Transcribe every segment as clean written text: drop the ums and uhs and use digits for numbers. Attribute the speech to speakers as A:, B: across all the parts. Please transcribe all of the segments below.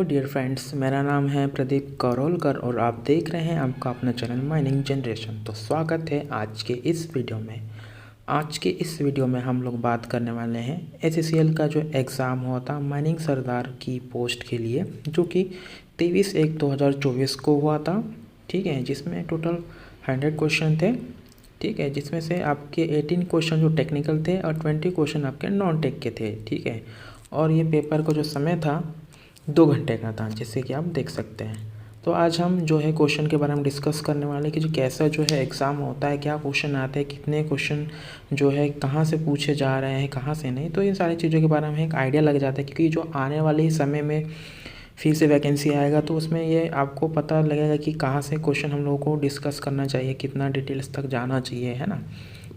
A: Dear friends, मेरा नाम है प्रदीप कौरोलकर और आप देख रहे हैं आपका अपना चैनल माइनिंग जनरेशन। तो स्वागत है आज के इस वीडियो में। आज के इस वीडियो में हम लोग बात करने वाले हैं एचसीएल का जो एग्ज़ाम हुआ था माइनिंग सरदार की पोस्ट के लिए, जो कि 23/1/2024 को हुआ था। ठीक है, जिसमें टोटल 100 क्वेश्चन थे। ठीक है, जिसमें से आपके 18 क्वेश्चन जो टेक्निकल थे और 20 क्वेश्चन आपके नॉन टेक के थे। ठीक है, और ये पेपर का जो समय था 2 घंटे का था, जैसे कि आप देख सकते हैं। तो आज हम जो है क्वेश्चन के बारे में डिस्कस करने वाले हैं कि जो कैसा जो है एग्ज़ाम होता है, क्या क्वेश्चन आते हैं, कितने क्वेश्चन जो है कहाँ से पूछे जा रहे हैं, कहाँ से नहीं। तो इन सारी चीज़ों के बारे में एक आइडिया लग जाता है, क्योंकि जो आने वाले ही समय में फिर से वैकेंसी आएगा तो उसमें ये आपको पता लगेगा कि कहाँ से क्वेश्चन हम लोगों को डिस्कस करना चाहिए, कितना डिटेल्स तक जाना चाहिए, है ना।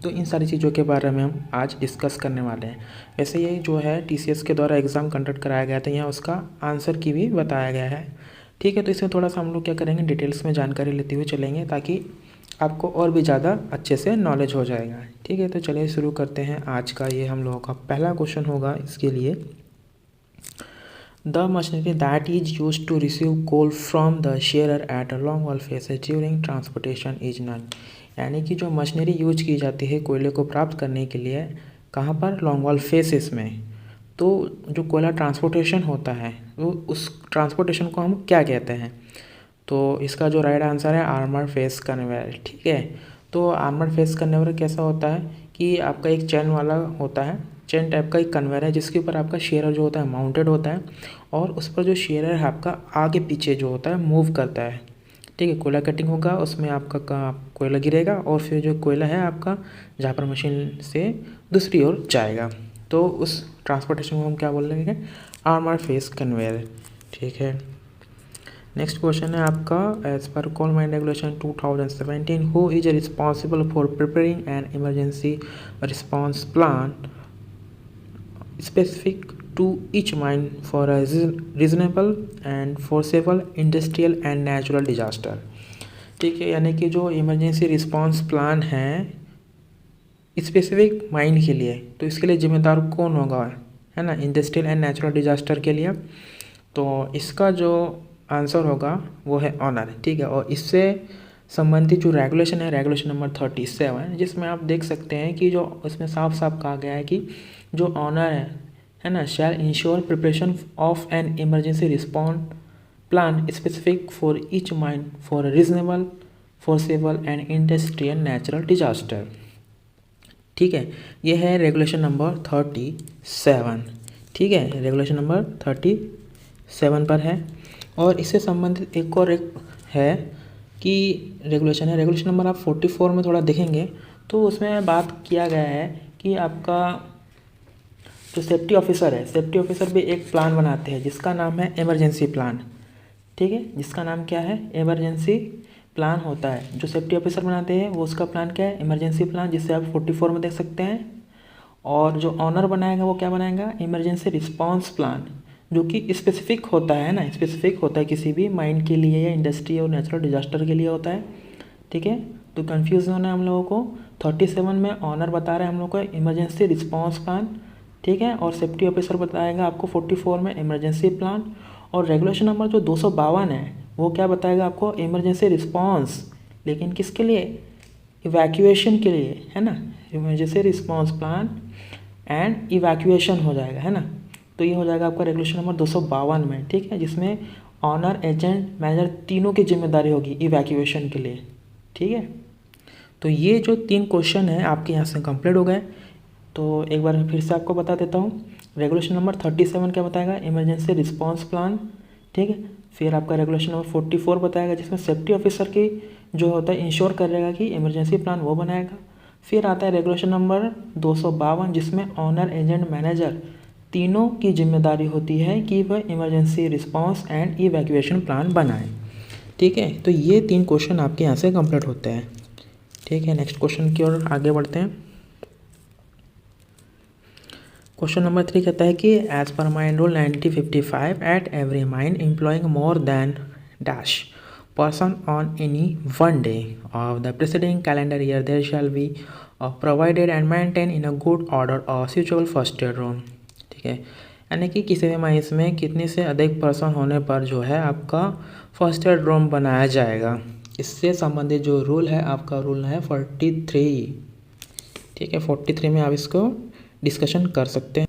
A: तो इन सारी चीज़ों के बारे में हम आज डिस्कस करने वाले हैं। वैसे ये जो है टीसीएस के द्वारा एग्ज़ाम कंडक्ट कराया गया था, यहाँ उसका आंसर की भी बताया गया है। ठीक है, तो इसमें थोड़ा सा हम लोग क्या करेंगे, डिटेल्स में जानकारी लेते हुए चलेंगे, ताकि आपको और भी ज़्यादा अच्छे से नॉलेज हो जाएगा। ठीक है, तो चलिए शुरू करते हैं। आज का ये हम लोगों का पहला क्वेश्चन होगा इसके लिए। The machinery that is used to receive coal from the shearer at a longwall faces during transportation is none। यानी कि जो मशीनरी यूज की जाती है कोयले को प्राप्त करने के लिए, कहाँ पर, लॉन्गवॉल फेसेस में। तो जो कोयला ट्रांसपोर्टेशन होता है वो उस ट्रांसपोर्टेशन को हम क्या कहते हैं? तो इसका जो राइट आंसर है आर्मर फेस कन्वेयर। ठीक है, तो आर्मर फेस कन्वेयर कैसा होता है कि आपका एक चैन वाला होता है, चेन टाइप का एक कन्वेयर है, जिसके ऊपर आपका शेयर जो होता है माउंटेड होता है, और उस पर जो शेयर है आपका आगे पीछे जो होता है मूव करता है। ठीक है, कोयला कटिंग होगा, उसमें आपका कोयला गिरेगा और फिर जो कोयला है आपका जहाँ पर मशीन से दूसरी ओर जाएगा, तो उस ट्रांसपोर्टेशन को हम क्या बोलेंगे, आर्मर फेस कन्वेयर। ठीक है, नेक्स्ट क्वेश्चन है आपका, as per coal mine regulation 2017 who is responsible for preparing an emergency response plan specific to each mine for a reasonable and foreseeable industrial and natural disaster। ठीक है, यानी कि जो emergency response plan है specific mine के लिए, तो इसके लिए जिम्मेदार कौन होगा, है ना, इंडस्ट्रियल एंड नेचुरल डिजास्टर के लिए। तो इसका जो आंसर होगा वो है ऑनर। ठीक है, और इससे संबंधित जो रेगुलेशन है, रेगुलेशन नंबर 37, जिसमें आप देख सकते हैं कि जो इसमें साफ साफ कहा गया है कि जो ऑनर है ना, shall ensure preparation of an emergency response plan specific for each mine for reasonable foreseeable and industrial natural disaster. ठीक है, ये है रेगुलेशन नंबर 37। ठीक है, रेगुलेशन नंबर 37 पर है। और इससे संबंधित एक है कि रेगुलेशन है, रेगुलेशन नंबर आप 44 में थोड़ा देखेंगे तो उसमें बात किया गया है कि आपका जो सेफ्टी ऑफिसर है, सेफ्टी ऑफिसर भी एक प्लान बनाते हैं जिसका नाम है इमरजेंसी प्लान। ठीक है, जिसका नाम क्या है, इमरजेंसी प्लान होता है। जो सेफ्टी ऑफिसर बनाते हैं वो उसका प्लान क्या है, इमरजेंसी प्लान, जिससे आप 44 में देख सकते हैं। और जो ऑनर बनाएगा वो क्या बनाएगा, इमरजेंसी रिस्पॉन्स प्लान, जो कि स्पेसिफिक होता है ना, स्पेसिफिक होता है किसी भी माइन के लिए या इंडस्ट्री और नेचुरल डिजास्टर के लिए होता है। ठीक है, तो कंफ्यूज होना है हम लोगों को। 37 में ऑनर बता रहे हैं हम लोग को इमरजेंसी रिस्पॉन्स प्लान। ठीक है, और सेफ्टी ऑफिसर बताएगा आपको 44 में इमरजेंसी प्लान। और रेगुलेशन नंबर जो 252 है वो क्या बताएगा आपको, इमरजेंसी रिस्पॉन्स, लेकिन किसके लिए, इवैक्यूएशन के लिए, है ना, emergency response plan and evacuation हो जाएगा, है ना। तो ये हो जाएगा आपका रेगुलेशन नंबर 252 में। ठीक है, जिसमें ऑनर, एजेंट, मैनेजर तीनों की जिम्मेदारी होगी इवैक्यूएशन के लिए। ठीक है, तो ये जो 3 क्वेश्चन है आपके यहाँ से कंप्लीट हो गए। तो एक बार फिर से आपको बता देता हूँ, रेगुलेशन नंबर 37 क्या बताएगा, इमरजेंसी रिस्पॉन्स प्लान। ठीक है, फिर आपका रेगुलेशन नंबर 44 बताएगा, जिसमें सेफ्टी ऑफिसर की जो होता है इंश्योर करेगा कि इमरजेंसी प्लान वो बनाएगा। फिर आता है रेगुलेशन नंबर 252, जिसमें ऑनर, एजेंट, मैनेजर तीनों की जिम्मेदारी होती है कि वह emergency response and evacuation plan बनाए। ठीक है, तो ये 3 क्वेश्चन आपके यहाँ से कंप्लीट होते हैं। ठीक है, नेक्स्ट क्वेश्चन की ओर आगे बढ़ते हैं। क्वेश्चन नंबर 3 कहता है कि as per mine rule 1955 at every mine employing more than dash person on any one day of the preceding calendar year there shall be provided and maintain in a good order और suitable first aid room. ठीक है, यानी कि किसी भी mines में कितने से अधिक पर्सन होने पर जो है आपका फर्स्ट एड रूम बनाया जाएगा। इससे संबंधित जो रूल है आपका रूल है 43। ठीक है, 43 में आप इसको डिस्कशन कर सकते हैं।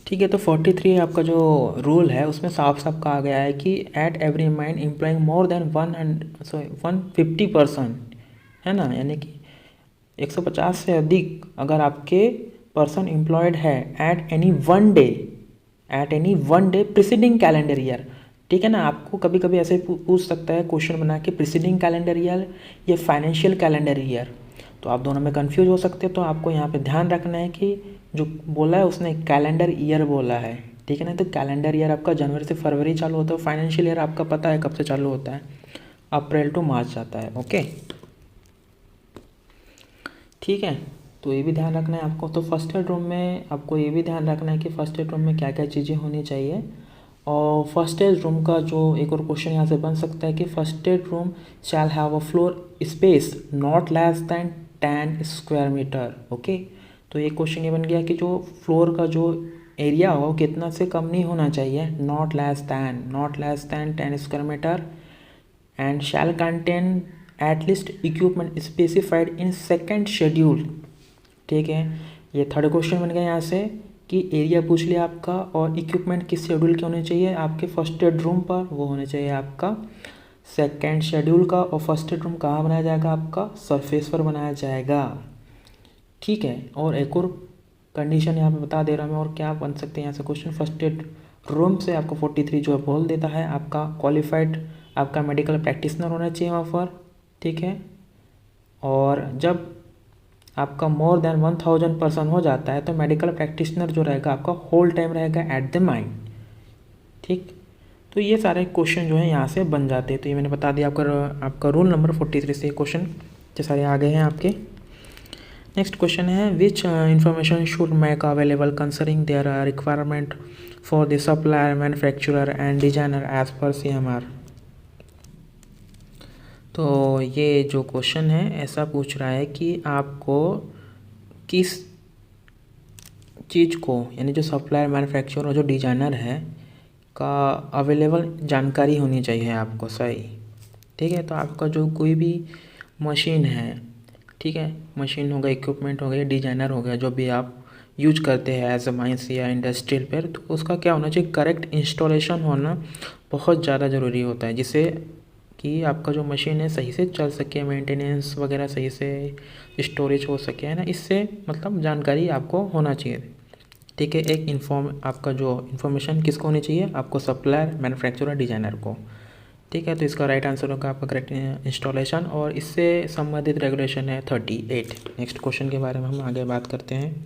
A: ठीक है, तो 43 आपका जो रूल है उसमें साफ साफ कहा गया है कि eight every mine employing more then 150% है ना, यानी कि 150 से अधिक अगर आपके पर्सन एम्प्लॉयड है at any one day preceding calendar year. ठीक है ना, आपको कभी कभी ऐसे पूछ सकता है क्वेश्चन बना के प्रीसीडिंग कैलेंडर ईयर या फाइनेंशियल कैलेंडर ईयर, तो आप दोनों में कंफ्यूज हो सकते हैं। तो आपको यहाँ पे ध्यान रखना है कि जो बोला है उसने कैलेंडर ईयर बोला है। ठीक है ना, तो कैलेंडर ईयर आपका जनवरी से फरवरी चालू होता है, फाइनेंशियल ईयर आपका पता है कब से चालू होता है, अप्रैल टू मार्च जाता है। ओके, ठीक है, तो ये भी ध्यान रखना है आपको। तो फर्स्ट एड रूम में आपको ये भी ध्यान रखना है कि फर्स्ट एड रूम में क्या क्या चीज़ें होनी चाहिए। और फर्स्ट एड रूम का जो एक और क्वेश्चन यहाँ से बन सकता है कि first aid room shall have a floor space not less than 10 square metre. Okay, तो ये क्वेश्चन ये बन गया कि जो फ्लोर का जो एरिया हो कितना से कम नहीं होना चाहिए, not less than 10 square metre, and shall contain at least equipment specified in second schedule. ठीक है, ये थर्ड क्वेश्चन बन गया यहाँ से कि एरिया पूछ लिया आपका और इक्विपमेंट किस शेड्यूल के होने चाहिए आपके फर्स्ट एड रूम पर, वो होने चाहिए आपका सेकेंड शेड्यूल का। और फर्स्ट एड रूम कहाँ बनाया जाएगा, आपका सरफेस पर बनाया जाएगा। ठीक है, और एक और कंडीशन यहाँ पे बता दे रहा हूँ मैं, और क्या बन सकते हैं यहाँ से क्वेश्चन। फर्स्ट एड रूम से आपको 43 जो है बोल देता है आपका क्वालिफाइड आपका मेडिकल प्रैक्टिशनर होना चाहिए वहाँ पर। ठीक है, और जब आपका मोर देन 1000 पर्सन हो जाता है तो मेडिकल प्रैक्टिशनर जो रहेगा आपका होल टाइम रहेगा एट द माइन। ठीक, तो ये सारे क्वेश्चन जो है यहाँ से बन जाते हैं। तो ये मैंने बता दिया आपका रूल नंबर 43 से क्वेश्चन ये सारे आ गए हैं आपके। नेक्स्ट क्वेश्चन है which information should make available concerning their requirement for the supplier manufacturer and designer as per CMR। तो ये जो क्वेश्चन है ऐसा पूछ रहा है कि आपको किस चीज़ को यानी जो सप्लायर मैन्युफैक्चरर और जो डिजाइनर है का अवेलेबल जानकारी होनी चाहिए आपको, सही। ठीक है, तो आपका जो कोई भी मशीन है, ठीक है, मशीन हो गया, इक्विपमेंट हो गया, डिजाइनर हो गया, जो भी आप यूज करते हैं एज अ माइंस या इंडस्ट्रियल पर, तो उसका क्या होना चाहिए, करेक्ट इंस्टॉलेशन होना बहुत ज़्यादा ज़रूरी होता है, जिससे कि आपका जो मशीन है सही से चल सके, मेंटेनेंस वगैरह सही से, स्टोरेज हो सके, है ना। इससे मतलब जानकारी आपको होना चाहिए। ठीक है, एक आपका जो इन्फॉर्मेशन किसको होनी चाहिए, आपको सप्लायर मैन्युफैक्चरर डिजाइनर को। ठीक है, तो इसका राइट आंसर होगा आपका करेक्ट इंस्टॉलेशन, और इससे संबंधित रेगुलेशन है 38। नेक्स्ट क्वेश्चन के बारे में हम आगे बात करते हैं।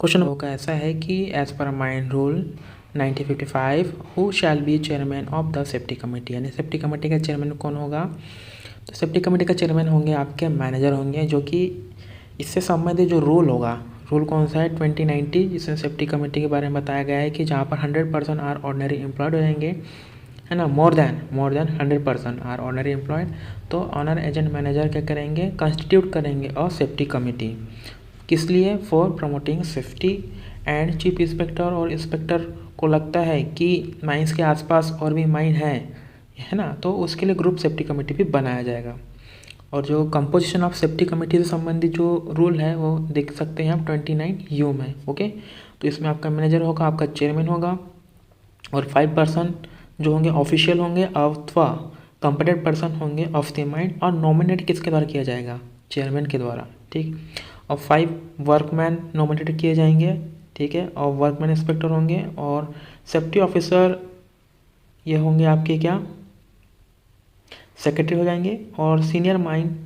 A: क्वेश्चन होगा ऐसा है कि as per mine rule 1955 who shall be chairman of the safety committee, यानी सेफ्टी कमेटी का चेयरमैन कौन होगा। तो सेफ्टी कमेटी का चेयरमैन होंगे आपके मैनेजर होंगे, जो कि इससे संबंधित जो रूल होगा, रूल कौन सा है 2090, जिसमें सेफ्टी कमेटी के बारे में बताया गया है कि जहाँ पर 100% आर ऑर्डनरी एम्प्लॉयड रहेंगे, है ना, more than 100% are ordinary employed, तो ऑनर एजेंट मैनेजर क्या करेंगे, कंस्टिट्यूट करेंगे और सेफ्टी कमेटी, किस लिए, for promoting safety, and chief inspector और इंस्पेक्टर को लगता है कि माइंस के आसपास और भी माइन है ना, तो उसके लिए ग्रुप सेफ्टी कमेटी भी बनाया जाएगा। और जो कंपोजिशन ऑफ सेफ्टी कमेटी से संबंधित जो रूल है वो देख सकते हैं आप 29U में। ओके, तो इसमें आपका मैनेजर होगा, आपका चेयरमैन होगा, और 5% जो होंगे ऑफिशियल होंगे अथवा कंपेटेंट पर्सन होंगे ऑफ द माइंड, और नॉमिनेट किसके द्वारा किया जाएगा, चेयरमैन के द्वारा। ठीक, और 5 वर्कमैन नॉमिनेट किए जाएंगे। ठीक है, और वर्कमैन इंस्पेक्टर होंगे, और सेफ्टी ऑफिसर ये होंगे आपके क्या, सेक्रेटरी हो जाएंगे, और senior mine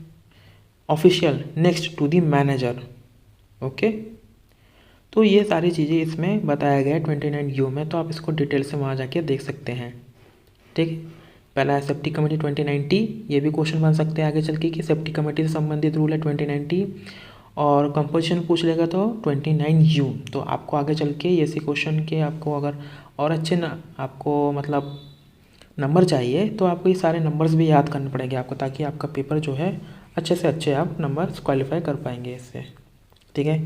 A: official next to the manager. Okay, तो ये सारी चीज़ें इसमें बताया गया है 29U में, तो आप इसको डिटेल से वहाँ जाके देख सकते हैं। ठीक, पहला है सेफ्टी कमेटी 2090, ये भी क्वेश्चन बन सकते हैं आगे चल के कि सेफ्टी कमेटी से संबंधित रूल है 2090, और कंपोजिशन पूछ लेगा तो 29U। तो आपको आगे चल के ऐसे क्वेश्चन के आपको अगर और अच्छे आपको मतलब नंबर चाहिए तो आपको ये सारे नंबर्स भी याद करने पड़ेंगे आपको, ताकि आपका पेपर जो है अच्छे से अच्छे आप नंबर क्वालिफाई कर पाएंगे इससे। ठीक है,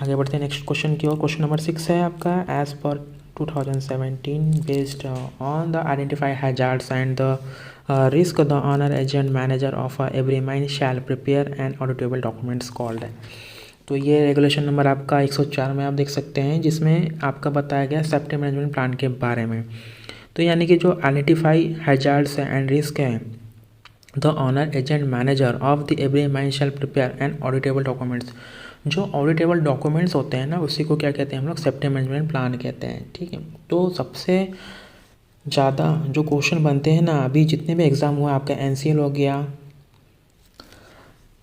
A: आगे बढ़ते हैं नेक्स्ट क्वेश्चन की ओर। क्वेश्चन नंबर 6 है आपका, as per 2017 based on the identify hazards and the risk the owner agent manager of every mine shall prepare and auditable documents called है। तो ये रेगुलेशन नंबर आपका 104 में आप देख सकते हैं, जिसमें आपका बताया गया सेफ्टी मैनेजमेंट प्लान के बारे में। तो यानी कि जो आइडेंटिफाई हैजार्ड्स एंड रिस्क हैं, the owner agent manager of the every mine shall prepare and auditable documents. जो ऑडिटेबल डॉक्यूमेंट्स होते हैं ना, उसी को क्या कहते हैं हम लोग, सेफ्टी मैनेजमेंट प्लान कहते हैं। ठीक है, तो सबसे ज़्यादा जो क्वेश्चन बनते हैं ना, अभी जितने भी एग्ज़ाम हुआ, आपका NCL हो गया,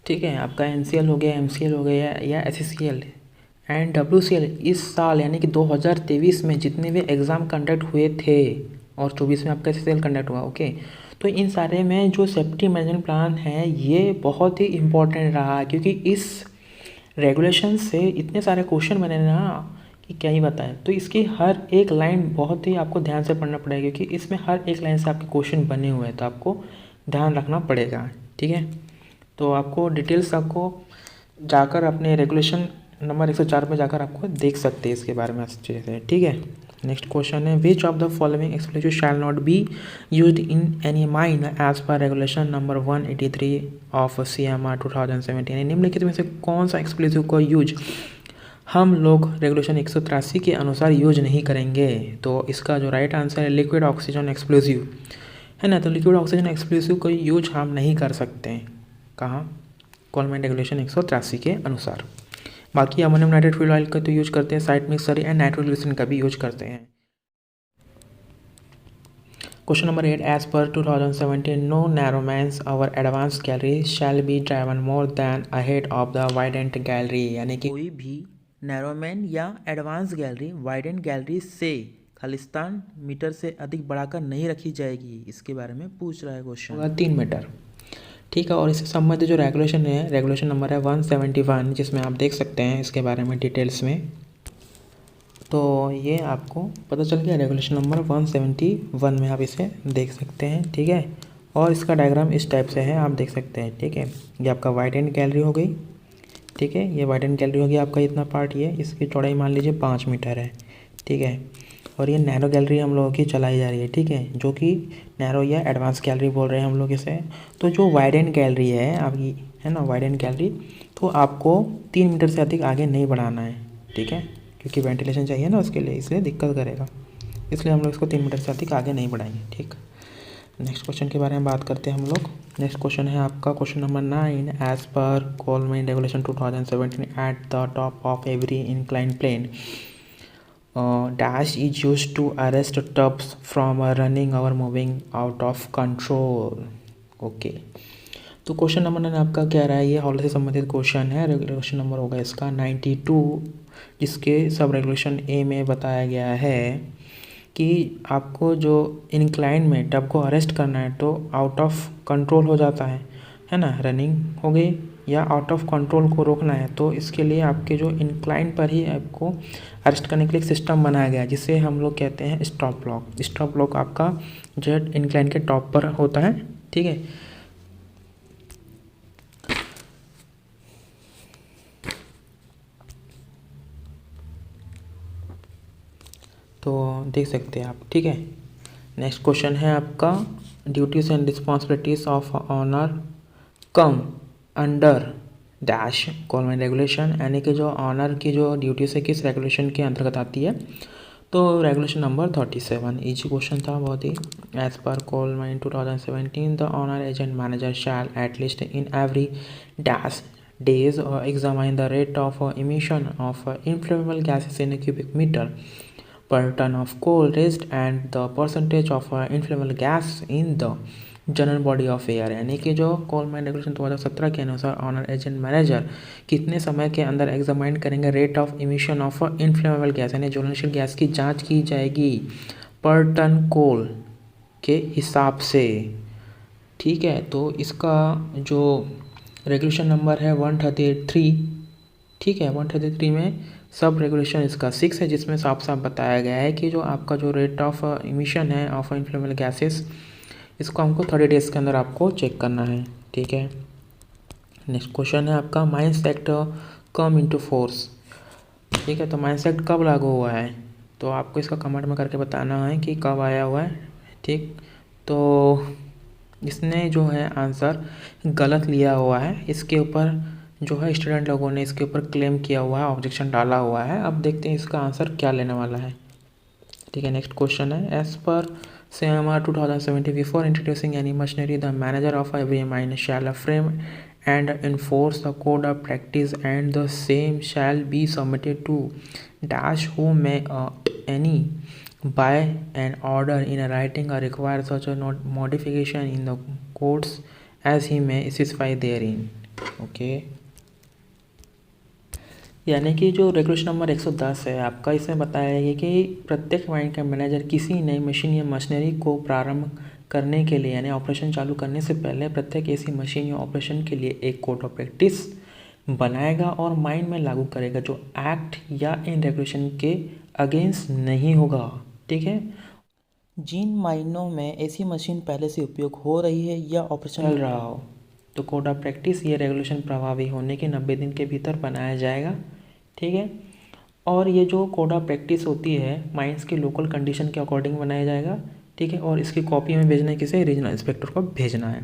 A: ठीक है, आपका NCL हो गया, MCL हो गया या SCCL एंड WCL, इस साल यानी कि 2023 में जितने भी एग्ज़ाम कंडक्ट हुए थे और 24 में आपका SCCL कंडक्ट हुआ, ओके। तो इन सारे में जो सेफ्टी मैनेजमेंट प्लान है ये बहुत ही इम्पोर्टेंट रहा, क्योंकि इस रेगुलेशन से इतने सारे क्वेश्चन बने ना कि क्या ही बताएं। तो इसकी हर एक लाइन बहुत ही आपको ध्यान से पढ़ना पड़ेगा, क्योंकि इसमें हर एक लाइन से आपके क्वेश्चन बने हुए हैं, तो आपको ध्यान रखना पड़ेगा। ठीक है, तो आपको डिटेल्स आपको जाकर अपने रेगुलेशन नंबर 104 पे जाकर आपको देख सकते हैं इसके बारे में अच्छे से। ठीक है, नेक्स्ट क्वेश्चन है, which of the following explosive shall not be used in any mine as per regulation number 183 of CMR 2017। यानी निम्नलिखित में से कौन सा एक्सप्लेसिव का यूज हम लोग रेगुलेशन 183 के अनुसार यूज नहीं करेंगे? तो इसका जो राइट आंसर है लिक्विड ऑक्सीजन एक्सप्लोसिव है ना। तो लिक्विड ऑक्सीजन एक्सप्लोसिव का यूज हम नहीं कर सकते हैं, कहाँ, कोलमैन रेगुलेशन 183 के अनुसार। बाकी अमोनियम नाइट्रेट फ्यूल ऑयल का तो यूज करते हैं, साइट मिक्सर एंड नाइट्रोग्लिसरीन का भी यूज करते हैं। Question number 8, as per 2017 no narrow mans our advance gallery shall be driven more than ahead of the widened gallery. यानी कि कोई भी नैरोमैन या एडवांस गैलरी वाइडेंट गैलरी से खालिस्तान मीटर से अधिक बढ़ाकर नहीं रखी जाएगी। इसके बारे में पूछ रहा है क्वेश्चन। 3 मीटर, ठीक है। और इससे संबंधित जो रेगुलेशन है, रेगुलेशन नंबर है 171, जिसमें आप देख सकते हैं इसके बारे में डिटेल्स में। तो ये आपको पता चल गया, रेगुलेशन नंबर 171 में आप इसे देख सकते हैं। ठीक है, और इसका डायग्राम इस टाइप से है, आप देख सकते हैं। ठीक है, ये आपका वाइड एंड गैलरी हो गई। ठीक है, ये वाइड एंड गैलरी हो गई आपका, इतना पार्ट, ये इसकी चौड़ाई मान लीजिए 5 मीटर है। ठीक है, और ये नैरो गैलरी हम लोगों की चलाई जा रही है। ठीक है, जो कि नैरो या एडवांस गैलरी बोल रहे हैं हम लोग इसे। तो जो वाइड एंड गैलरी है आपकी, है ना, वाइड एंड गैलरी, तो आपको 3 मीटर से अधिक आगे नहीं बढ़ाना है। ठीक है, क्योंकि वेंटिलेशन चाहिए ना उसके लिए, इसलिए दिक्कत करेगा, इसलिए हम लोग इसको 3 मीटर से अधिक आगे नहीं बढ़ाएंगे। ठीक, नेक्स्ट क्वेश्चन के बारे में बात करते हैं हम लोग। नेक्स्ट क्वेश्चन है आपका question number 9, as per coal mine regulation 2017 at the top of every incline plane dash is used to arrest tubs from running or moving out of control। Okay, तो क्वेश्चन नंबर 9 आपका क्या रहा है, ये hall से संबंधित क्वेश्चन है। Regulation number होगा इसका 92, जिसके सब रेगुलेशन ए में बताया गया है कि आपको जो इंक्लाइन में टब को अरेस्ट करना है तो आउट ऑफ कंट्रोल हो जाता है ना, रनिंग हो गई या आउट ऑफ कंट्रोल को रोकना है, तो इसके लिए आपके जो इंक्लाइन पर ही आपको अरेस्ट करने के लिए एक सिस्टम बनाया गया है, जिसे हम लोग कहते हैं स्टॉप लॉक। स्टॉप लॉक आपका जो इंक्लाइन के टॉप पर होता है। ठीक है, तो देख सकते हैं आप। ठीक है, नेक्स्ट क्वेश्चन है आपका, duties and responsibilities of owner come under dash coal mine regulation. यानी कि जो ऑनर की जो ड्यूटीज है किस रेगुलेशन के अंतर्गत आती है, तो रेगुलेशन नंबर 37। इजी क्वेश्चन था बहुत ही। As per coal mine 2017 the owner agent manager shall at least in every dash days examine the rate of emission of inflammable gases in a cubic meter per ton of coal raised and the percentage of inflammable gas in the general body of air. यानी कि जो Coleman regulation 2017 के अनुसार honour agent manager कितने समय के अंदर examine करेंगे rate of emission of inflammable gas, यानी ज्वलनशील गैस की जांच की जाएगी पर टन कोल के हिसाब से। ठीक है, तो इसका जो रेगुलेशन नंबर है 133। ठीक है, 133 में सब रेगुलेशन इसका 6 है, जिसमें साफ साफ बताया गया है कि जो आपका जो रेट ऑफ इमिशन है ऑफ इन्फ्लेमेबल गैसेस, इसको हमको 30 डेज़ के अंदर आपको चेक करना है। ठीक है, नेक्स्ट क्वेश्चन है आपका, mines act come into force ठीक है। तो माइंस एक्ट कब लागू हुआ है, तो आपको इसका कमेंट में करके बताना है कि कब आया हुआ है। ठीक, तो इसने जो है आंसर गलत लिया हुआ है, इसके ऊपर जो है स्टूडेंट लोगों ने इसके ऊपर क्लेम किया हुआ है, ऑब्जेक्शन डाला हुआ है। अब देखते हैं इसका आंसर क्या लेने वाला है। ठीक है, नेक्स्ट क्वेश्चन है, as per CMR 2070 before introducing any machinery the manager of every mine shall frame and enforce the code of practice and the same shall be submitted to dash who may any by an order in a writing or require such a modification in the codes as he may specify therein. Okay, यानी कि जो regulation number 110 है आपका, इसमें बताया गया कि प्रत्येक माइन का मैनेजर किसी नई मशीन या मशीनरी को प्रारंभ करने के लिए यानी ऑपरेशन चालू करने से पहले प्रत्येक ऐसी मशीन या ऑपरेशन के लिए एक कोड ऑफ प्रैक्टिस बनाएगा और माइन में लागू करेगा जो एक्ट या इन रेगुलेशन के अगेंस्ट नहीं होगा। ठीक है, जिन माइनों में ऐसी मशीन पहले से उपयोग हो रही है या ऑपरेशन चल रहा हो, तो कोड ऑफ प्रैक्टिस ये रेगुलेशन प्रभावी होने के 90 दिन के भीतर बनाया जाएगा। ठीक है, और ये जो कोड ऑफ प्रैक्टिस होती है माइंस के लोकल कंडीशन के अकॉर्डिंग बनाया जाएगा। ठीक है, और इसकी कॉपी में भेजना है किसे, रीजनल इंस्पेक्टर को भेजना है।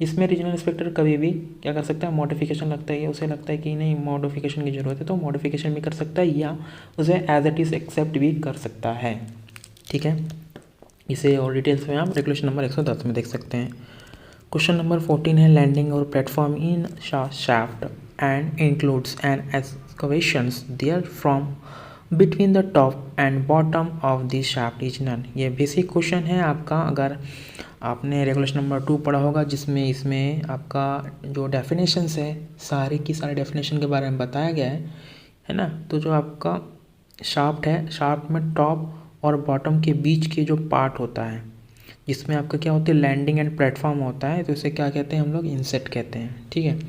A: इसमें रीजनल इंस्पेक्टर कभी भी क्या कर सकता है, मॉडिफिकेशन लगता है, उसे लगता है कि नहीं मॉडिफिकेशन की ज़रूरत है तो मॉडिफिकेशन भी कर सकता है या उसे एज इट इज़ एक्सेप्ट भी कर सकता है। ठीक है, इसे और डिटेल्स में आप रेगुलेशन नंबर 110 में देख सकते हैं। क्वेश्चन नंबर 14 है, लैंडिंग और platform in shaft and includes an excavations there from between the top and bottom of the shaft is none. ये बेसिक क्वेश्चन है आपका, अगर आपने रेगुलेशन नंबर 2 पढ़ा होगा जिसमें इसमें आपका जो डेफिनेशंस है सारी की सारी डेफिनेशन के बारे में बताया गया है ना। तो जो आपका शाफ्ट है, शाफ्ट में टॉप और बॉटम के बीच के जो पार्ट होता है जिसमें आपका क्या होता है, लैंडिंग एंड प्लेटफॉर्म होता है, तो इसे क्या कहते हैं हम लोग, इंसेट कहते हैं। ठीक है,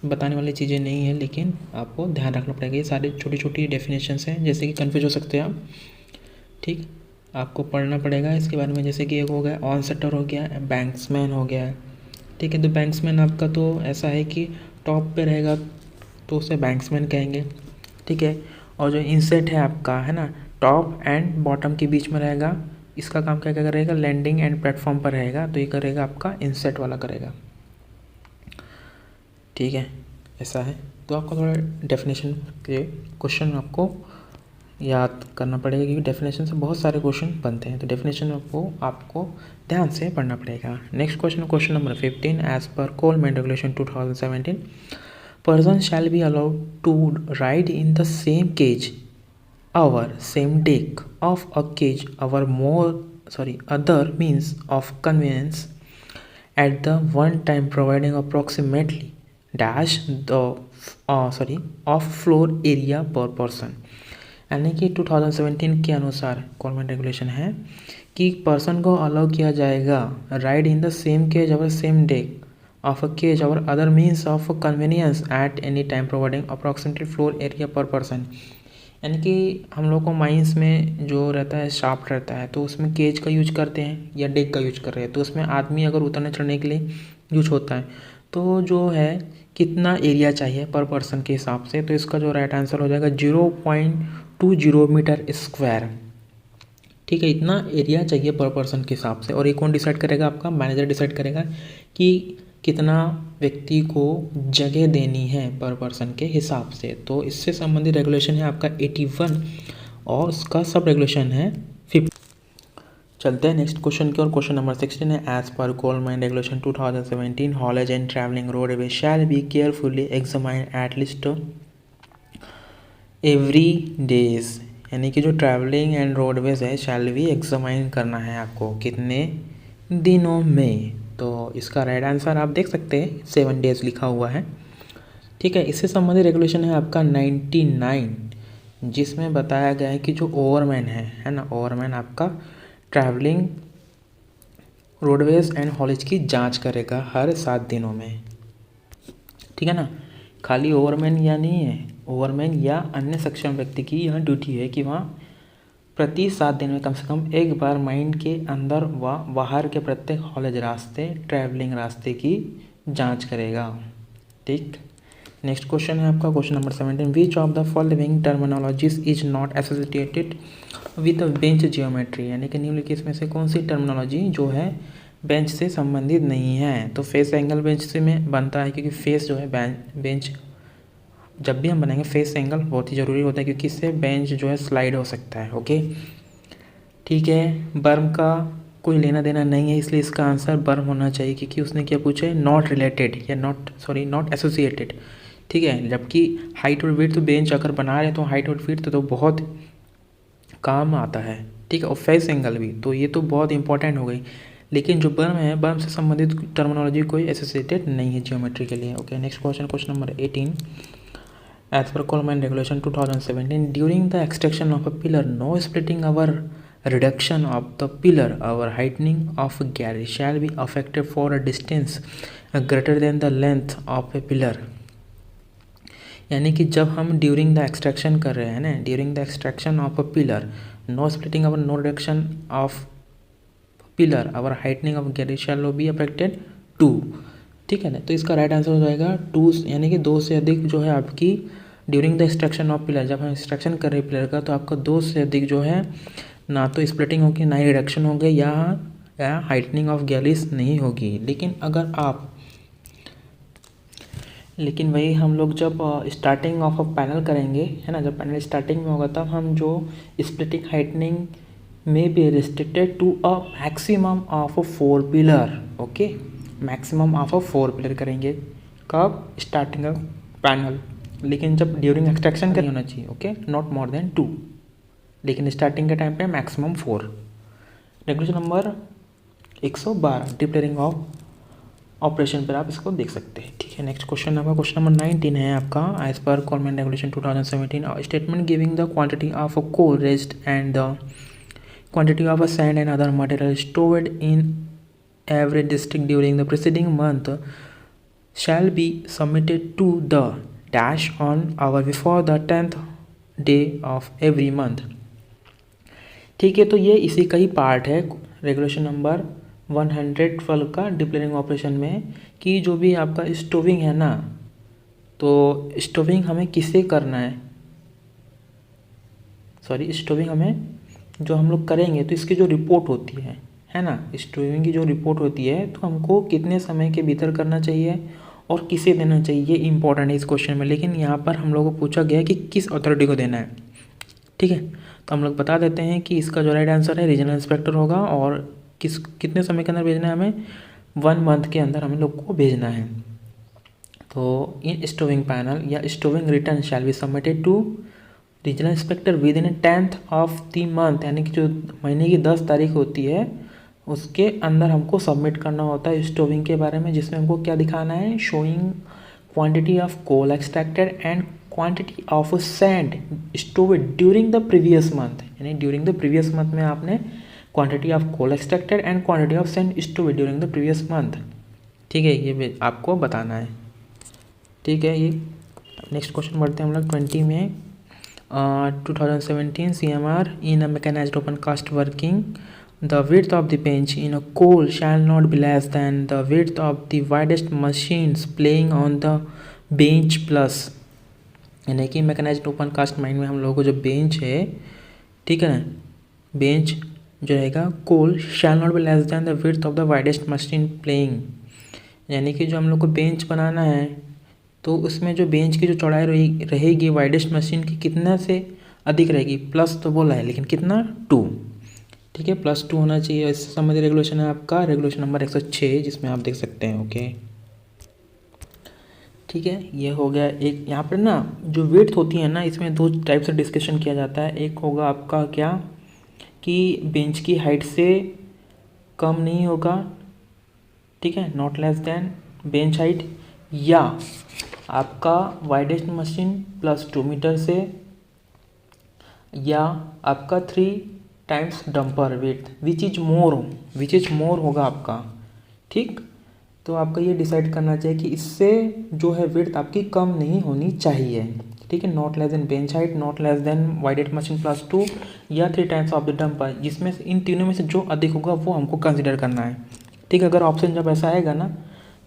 A: बताने वाली चीज़ें नहीं है लेकिन आपको ध्यान रखना पड़ेगा, ये सारी छोटी छोटी डेफिनेशंस हैं जैसे कि कन्फ्यूज हो सकते हैं आप। ठीक, आपको पढ़ना पड़ेगा इसके बारे में, जैसे कि एक हो गया ऑन सेटर हो गया, बैंक्समैन हो गया। ठीक है, तो बैंक्समैन आपका तो ऐसा है कि टॉप पे रहेगा तो उसे बैंक्समैन कहेंगे। ठीक है, और जो इंसेट है आपका है ना, टॉप एंड बॉटम के बीच में रहेगा, इसका काम क्या क्या करेगा, लैंडिंग एंड प्लेटफॉर्म पर रहेगा, तो ये करेगा आपका इंसेट वाला करेगा। ठीक है, ऐसा है, तो आपको थोड़ा डेफिनेशन के क्वेश्चन आपको याद करना पड़ेगा क्योंकि डेफिनेशन से बहुत सारे क्वेश्चन बनते हैं, तो डेफिनेशन आपको ध्यान से पढ़ना पड़ेगा। Next question, question number 15, as per coal mine regulation 2017 person shall be allowed to ride in the same cage our same deck of a cage other means of convenience at the one time providing approximately dash the of floor area per person। यानी कि 2017 के अनुसार government regulation है कि person को allow किया जाएगा ride in the same cage और same deck of a cage और other means of convenience at any time providing approximately floor area per person. यानी कि हम लोग को माइंस में जो रहता है शाफ्ट रहता है तो उसमें केज का यूज करते हैं या डेक का यूज कर रहे हैं, तो उसमें आदमी अगर उतरने चढ़ने के लिए यूज होता है तो जो है कितना एरिया चाहिए पर पर्सन के हिसाब से, तो इसका जो राइट आंसर हो जाएगा 0.20 मीटर स्क्वायर। ठीक है, इतना एरिया चाहिए पर पर्सन के हिसाब से, और ये कौन डिसाइड करेगा, आपका मैनेजर डिसाइड करेगा कि कितना व्यक्ति को जगह देनी है पर पर्सन के हिसाब से। तो इससे संबंधित रेगुलेशन है आपका 81 और उसका सब रेगुलेशन है 50। चलते हैं नेक्स्ट क्वेश्चन की और क्वेश्चन नंबर 16 है, as per coal mine regulation 2017 haulage and travelling roadway shall be carefully examine at least every days. यानी कि जो ट्रैवलिंग एंड रोडवेज है शैल बी एग्जामाइन करना है आपको कितने दिनों में, तो इसका राइट आंसर आप देख सकते हैं 7 डेज लिखा हुआ है। ठीक है, इससे संबंधित रेगुलेशन है आपका 99 जिसमें बताया गया है कि जो ओवरमैन है ना, ओवरमैन आपका ट्रैवलिंग रोडवेज एंड हॉलेज की जांच करेगा हर 7 दिनों में। ठीक है ना, खाली ओवरमैन या नहीं है, ओवरमैन या अन्य सक्षम व्यक्ति की यह ड्यूटी है कि वहाँ प्रति 7 दिन में कम से कम एक बार माइंड के अंदर व बाहर के प्रत्येक हॉलेज रास्ते ट्रैवलिंग रास्ते की जांच करेगा। ठीक, नेक्स्ट क्वेश्चन है आपका question number 17, which of the following terminologies is not associated with bench geometry, यानी कि निम्नलिखित इसमें से कौन सी टर्मिनोलॉजी जो है बेंच से संबंधित नहीं है। तो फेस एंगल बेंच से में बनता है, क्योंकि फेस जो है बेंच जब भी हम बनाएंगे फेस एंगल बहुत ही ज़रूरी होता है, क्योंकि इससे बेंच जो है स्लाइड हो सकता है। ओके ठीक है, बर्म का कोई लेना देना नहीं है, इसलिए इसका आंसर बर्म होना चाहिए, क्योंकि उसने क्या पूछा है, नॉट रिलेटेड या नॉट एसोसिएटेड। ठीक है, जबकि हाइट और विड्थ तो बेंच अगर बना रहे हैं तो हाइट और विड्थ तो बहुत काम आता है। ठीक है, और फेस एंगल भी, तो ये तो बहुत इंपॉर्टेंट हो गई। लेकिन जो बर्म है, बर्म से संबंधित टर्मिनोलॉजी कोई एसोसिएटेड नहीं है जियोमेट्री के लिए। Okay next question, question number 18, as per coal mine regulation 2017, during the extraction of a pillar no splitting or reduction of the pillar our heightening of a gallery shall be affected for a distance greater than the length of a pillar। यानी कि जब हम during the extraction कर रहे हैं ना, during the extraction of a pillar no splitting or no reduction of pillar or heightening of gallery shall be affected 2। ठीक है ना, तो इसका राइट आंसर हो जाएगा 2, यानी कि 2 से अधिक जो है आपकी during the extraction of pillar, जब हम एक्सट्रैक्शन कर रहे हैं पिलर का, तो आपका 2 से अधिक जो है ना तो स्प्लिटिंग होगी ना ही रिडक्शन होगी या हाइटनिंग ऑफ गैलरीज नहीं होगी। लेकिन वही हम लोग जब स्टार्टिंग ऑफ अ पैनल करेंगे, है ना, जब पैनल स्टार्टिंग में होगा तब हम जो स्प्लिटिंग हाइटनिंग में be restricted to a maximum of a 4 pillar. Okay, maximum of a 4 pillar करेंगे कब, स्टार्टिंग ऑफ पैनल। लेकिन जब ड्यूरिंग एक्सट्रैक्शन का होना चाहिए, ओके, नॉट मोर देन 2, लेकिन स्टार्टिंग के टाइम पे maximum 4। Regulation number 112 declaring of operation पर आप इसको देख सकते हैं। ठीक है, नेक्स्ट क्वेश्चन आपका क्वेश्चन नंबर 19 है आपका, as per coal mine regulation 2017 statement giving the quantity of a coal raised and the quantity of a sand and other material stored in every district during the preceding month shall be submitted to the dash on or before the 10th day of every month. ठीक है, तो ये इसी का ही part है regulation number 112 का declaring operation में, कि जो भी आपका स्टोविंग है ना, तो स्टोविंग हमें किससे करना है, स्टोविंग हमें जो हम लोग करेंगे तो इसकी जो रिपोर्ट होती है ना, स्टोविंग की जो रिपोर्ट होती है तो हमको कितने समय के भीतर करना चाहिए और किसे देना चाहिए, ये इंपॉर्टेंट है इस क्वेश्चन में। लेकिन यहाँ पर हम लोगों को पूछा गया है कि किस अथॉरिटी को देना है। ठीक है, तो हम लोग बता देते हैं कि इसका जो राइट आंसर है रीजनल इंस्पेक्टर होगा, और कितने समय के अंदर भेजना है, हमें 1 मंथ के अंदर हमें लोग को भेजना है। तो इन स्टोविंग पैनल या stowing return shall be submitted to regional inspector within 10th of the month, यानी कि जो महीने की 10 तारीख होती है उसके अंदर हमको सबमिट करना होता है स्टोविंग के बारे में, जिसमें हमको क्या दिखाना है, showing quantity of coal extracted and quantity of sand stored during the previous month, यानी ड्यूरिंग द प्रीवियस मंथ में आपने quantity of coal extracted and quantity of sand stored during the previous month. ठीक है, ये आपको बताना है। ठीक है, ये नेक्स्ट क्वेश्चन बढ़ते हैं हम लोग 20 में। 2017 CMR in a mechanized open cast working, the width of the bench in a coal shall not be less than the width of the widest machines playing on the bench plus, यानी कि mechanised open cast mine में हम लोगों को जो bench है, ठीक है ना, बेंच जो रहेगा coal shall not be less than the width of the widest machine playing, यानी कि जो हम लोग को बेंच बनाना है तो उसमें जो बेंच की जो चौड़ाई रहेगी वाइडेस्ट मशीन की कितना से अधिक रहेगी, प्लस तो बोला है लेकिन कितना, 2। ठीक है, +2 होना चाहिए। इससे संबंधित रेगुलेशन है आपका रेगुलेशन नंबर 106, जिसमें आप देख सकते हैं। ओके ठीक है, ये हो गया एक। यहाँ पर ना जो विड्थ होती है ना, इसमें 2 टाइप से डिस्कशन किया जाता है। एक होगा आपका क्या, कि बेंच की हाइट से कम नहीं होगा, ठीक है, not less then bench height, या आपका वाइडेस्ट मशीन +2 मीटर से, या आपका 3 times dumper width, which is more होगा आपका। ठीक, तो आपका ये डिसाइड करना चाहिए कि इससे जो है विड्थ आपकी कम नहीं होनी चाहिए। ठीक है, not less then bench height, not less then widest machine +2, या 3 टाइम्स ऑफ द डंपर, जिसमें इन तीनों में से जो अधिक होगा वो हमको कंसिडर करना है। ठीक है, अगर ऑप्शन जब ऐसा आएगा ना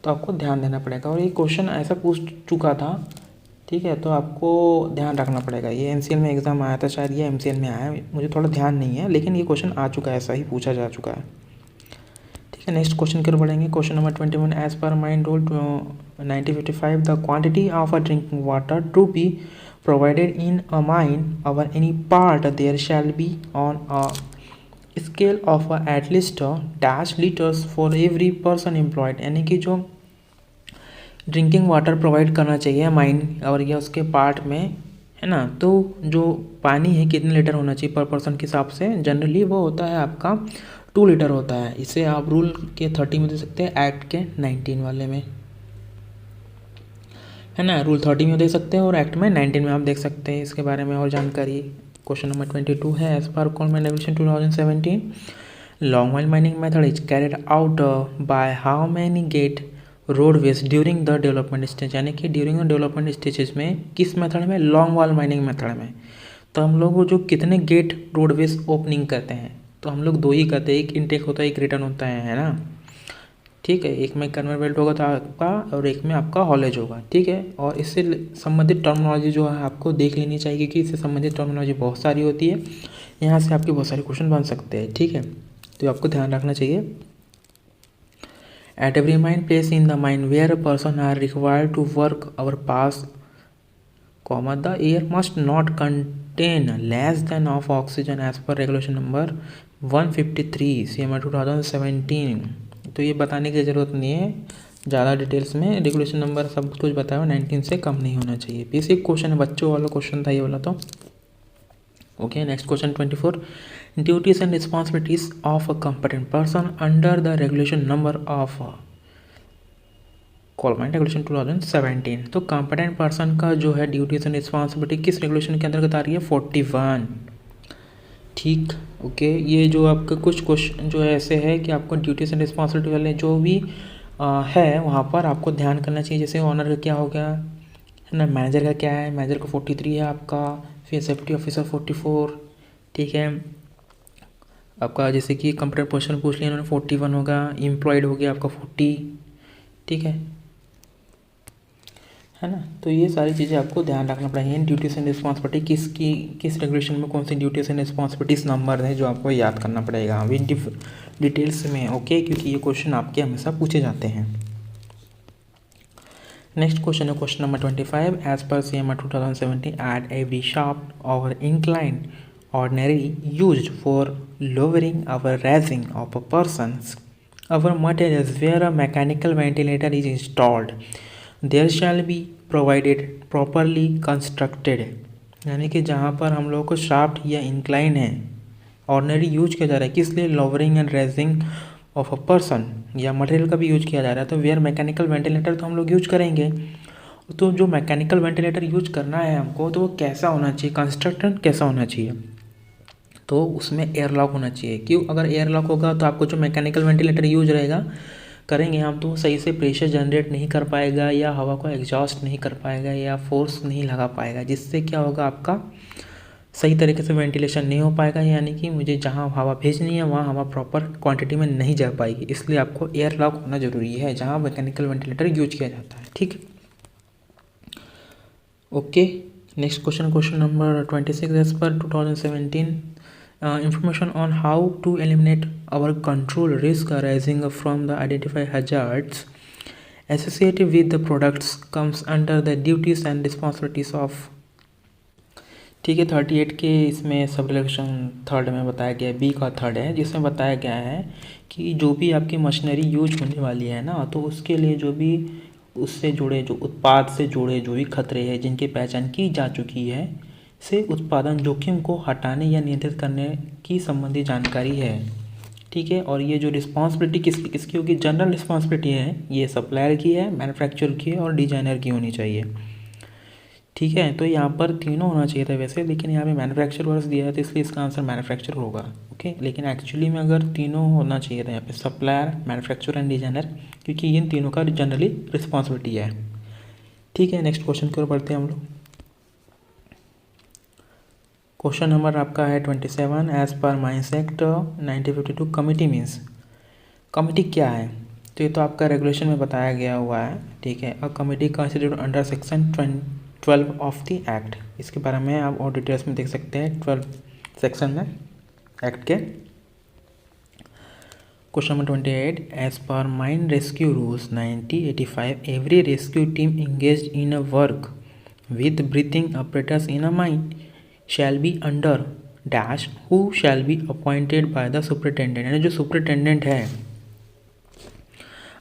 A: तो आपको ध्यान देना पड़ेगा। और ये क्वेश्चन ऐसा पूछ चुका था ठीक है, तो आपको ध्यान रखना पड़ेगा। ये एमसीएल में एग्ज़ाम आया था शायद, ये एमसीएल में आया है, मुझे थोड़ा ध्यान नहीं है, लेकिन ये क्वेश्चन आ चुका है, ऐसा ही पूछा जा चुका है। ठीक है, नेक्स्ट क्वेश्चन की ओर बढ़ेंगे। Question number 21, as per mines rule 1955 the quantity of a drinking water to be provided in a mine or any part there shall be on a scale of at least dash litres for every person employed. यानी कि जो drinking water provide करना चाहिए mine और या उसके part में, है ना, तो जो पानी है कितने लीटर होना चाहिए पर पर्सन के हिसाब से, जनरली वो होता है आपका 2 लीटर होता है। इसे आप रूल के 30 में दे सकते हैं, एक्ट के 19 वाले में, है ना, रूल 30 में दे सकते हैं और एक्ट में 19 में आप देख सकते हैं इसके बारे में और जानकारी। क्वेश्चन नंबर 22 है, as per coal mines regulation 2017 long while mining method is carried out by how many gate roadways during the development stage. यानी कि ड्यूरिंग द डेवलपमेंट स्टेजेस में किस मेथड में, लॉन्ग वाल माइनिंग मेथड में। तो हम लोग जो कितने गेट रोडवेज ओपनिंग करते हैं, तो हम लोग 2 ही करते हैं, एक इनटेक होता है, एक रिटर्न होता है ना। ठीक है, एक में कन्वेयर बेल्ट होगा तो आपका और एक में आपका हॉलेज होगा। ठीक है, और इससे संबंधित टर्मिनोलॉजी जो है आपको देख लेनी चाहिए, क्योंकि इससे संबंधित टर्मिनोलॉजी बहुत सारी होती है, यहाँ से आपके बहुत सारे क्वेश्चन बन सकते हैं। ठीक है, तो आपको ध्यान रखना चाहिए। At every mine place in the mine where a person are required to work or pass, the air must not contain less than of oxygen as per regulation number 153 CMR 2017। तो ये बताने की ज़रूरत नहीं है ज़्यादा डिटेल्स में, regulation number सब कुछ बताया हुआ, 19 से कम नहीं होना चाहिए। बेसिक क्वेश्चन है, बच्चों वाला क्वेश्चन था ये वाला तो। Okay, next question 24, duties and responsibilities of a competent person under the regulation number of coal mines regulation 2017। तो कॉम्पिटेंट पर्सन का जो है ड्यूटीज एंड रिस्पॉन्सिबिलिटी किस रेगुलेशन के अंतर्गत आ रही है, 41। ठीक, ओके, ये जो आपका कुछ क्वेश्चन जो है ऐसे है कि आपको ड्यूटीज एंड रिस्पॉन्सिबिलिटी वाले जो भी है वहाँ पर आपको ध्यान करना चाहिए। जैसे ऑनर का क्या हो गया, है ना, मैनेजर का क्या है, मैनेजर का 43 है आपका, फिर सेफ्टी ऑफिसर 44। ठीक है, आपका जैसे कि कंप्यूटर क्वेश्चन पूछ लिया उन्होंने 41 होगा, एम्प्लॉयड हो गया आपका 40। ठीक है ना, तो ये सारी चीज़ें आपको ध्यान रखना पड़ेंगी। ड्यूटीज एंड रिस्पॉन्सिबिलिटी किस रेगुलेशन में कौन सी ड्यूटीज एंड रिस्पॉन्सिबिलिटीज नंबर है जो आपको याद करना पड़ेगा विद डिटेल्स में। ओके, क्योंकि ये क्वेश्चन आपके हमेशा पूछे जाते हैं। नेक्स्ट क्वेश्चन है question number 25, as per CMR 2017 at every shaft और incline ordinarily used for lowering or raising of a person's our materials where a mechanical ventilator is installed there shall be provided properly constructed। यानी कि जहाँ पर हम लोग को shaft या incline है ऑर्डिनरी यूज किया जा रहा है, किस लिए, lowering and raising of a person, या मटेरियल का भी यूज किया जा रहा है, तो वेयर मैकेनिकल वेंटिलेटर तो हम लोग यूज करेंगे। तो जो मैकेनिकल वेंटिलेटर यूज करना है हमको, तो वो कैसा होना चाहिए, कंस्ट्रक्टेड कैसा होना चाहिए, तो उसमें एयरलॉक होना चाहिए। क्यों, अगर एयरलॉक होगा तो आपको जो मैकेनिकल वेंटिलेटर यूज रहेगा करेंगे हम, तो सही से प्रेशर जनरेट नहीं कर पाएगा या हवा को एग्जॉस्ट नहीं कर पाएगा या फोर्स नहीं लगा पाएगा, जिससे क्या होगा, आपका सही तरीके से वेंटिलेशन नहीं हो पाएगा। यानी कि मुझे जहाँ हवा भेजनी है वहाँ हवा प्रॉपर क्वांटिटी में नहीं जा पाएगी, इसलिए आपको एयरलॉक होना ज़रूरी है जहाँ मैकेनिकल वेंटिलेटर यूज किया जाता है। ठीक, okay, next question number 26, as per 2017 information on how to eliminate or control risk arising from the identified hazards associated with the products comes under the duties and responsibilities of। ठीक है, 38 के इसमें सब relaxation third में बताया गया है, B का थर्ड है, जिसमें बताया गया है कि जो भी आपकी मशीनरी यूज होने वाली है ना, तो उसके लिए जो भी उससे जुड़े, जो उत्पाद से जुड़े जो भी खतरे हैं जिनकी पहचान की जा चुकी है, से उत्पादन जोखिम को हटाने या नियंत्रित करने की संबंधी जानकारी है। ठीक है, और ये जो रिस्पॉन्सिबिलिटी किसकी होगी, जनरल रिस्पॉन्सिबिलिटी है, ये सप्लायर की है, मैन्युफैक्चरर की है और डिजाइनर की होनी चाहिए। ठीक है, तो यहाँ पर तीनों होना चाहिए था वैसे, लेकिन यहाँ पे मैन्युफैक्चर वर्स दिया है तो इसलिए इसका आंसर मैन्युफैक्चर होगा। ओके, लेकिन एक्चुअली में अगर तीनों होना चाहिए था यहाँ पे, सप्लायर, मैन्युफैक्चरर एंड डिजाइनर, क्योंकि इन तीनों का जनरली रिस्पॉन्सिबिलिटी है। ठीक है, नेक्स्ट क्वेश्चन की ओर बढ़ते हैं हम लोग। क्वेश्चन नंबर आपका है 27, as per mines act 1952 committee means, committee क्या है, तो ये तो आपका रेगुलेशन में बताया गया हुआ है। ठीक है, a committee constitute under section 12 of the act. इसके बारे में आप और डिटेल्स में देख सकते हैं 12 सेक्शन में एक्ट के। Question number 28, as per mine rescue rules 1985 every rescue team engaged in a work with breathing apparatus in a mine shall be under dash who shall be appointed by the superintendent। यानी जो superintendent है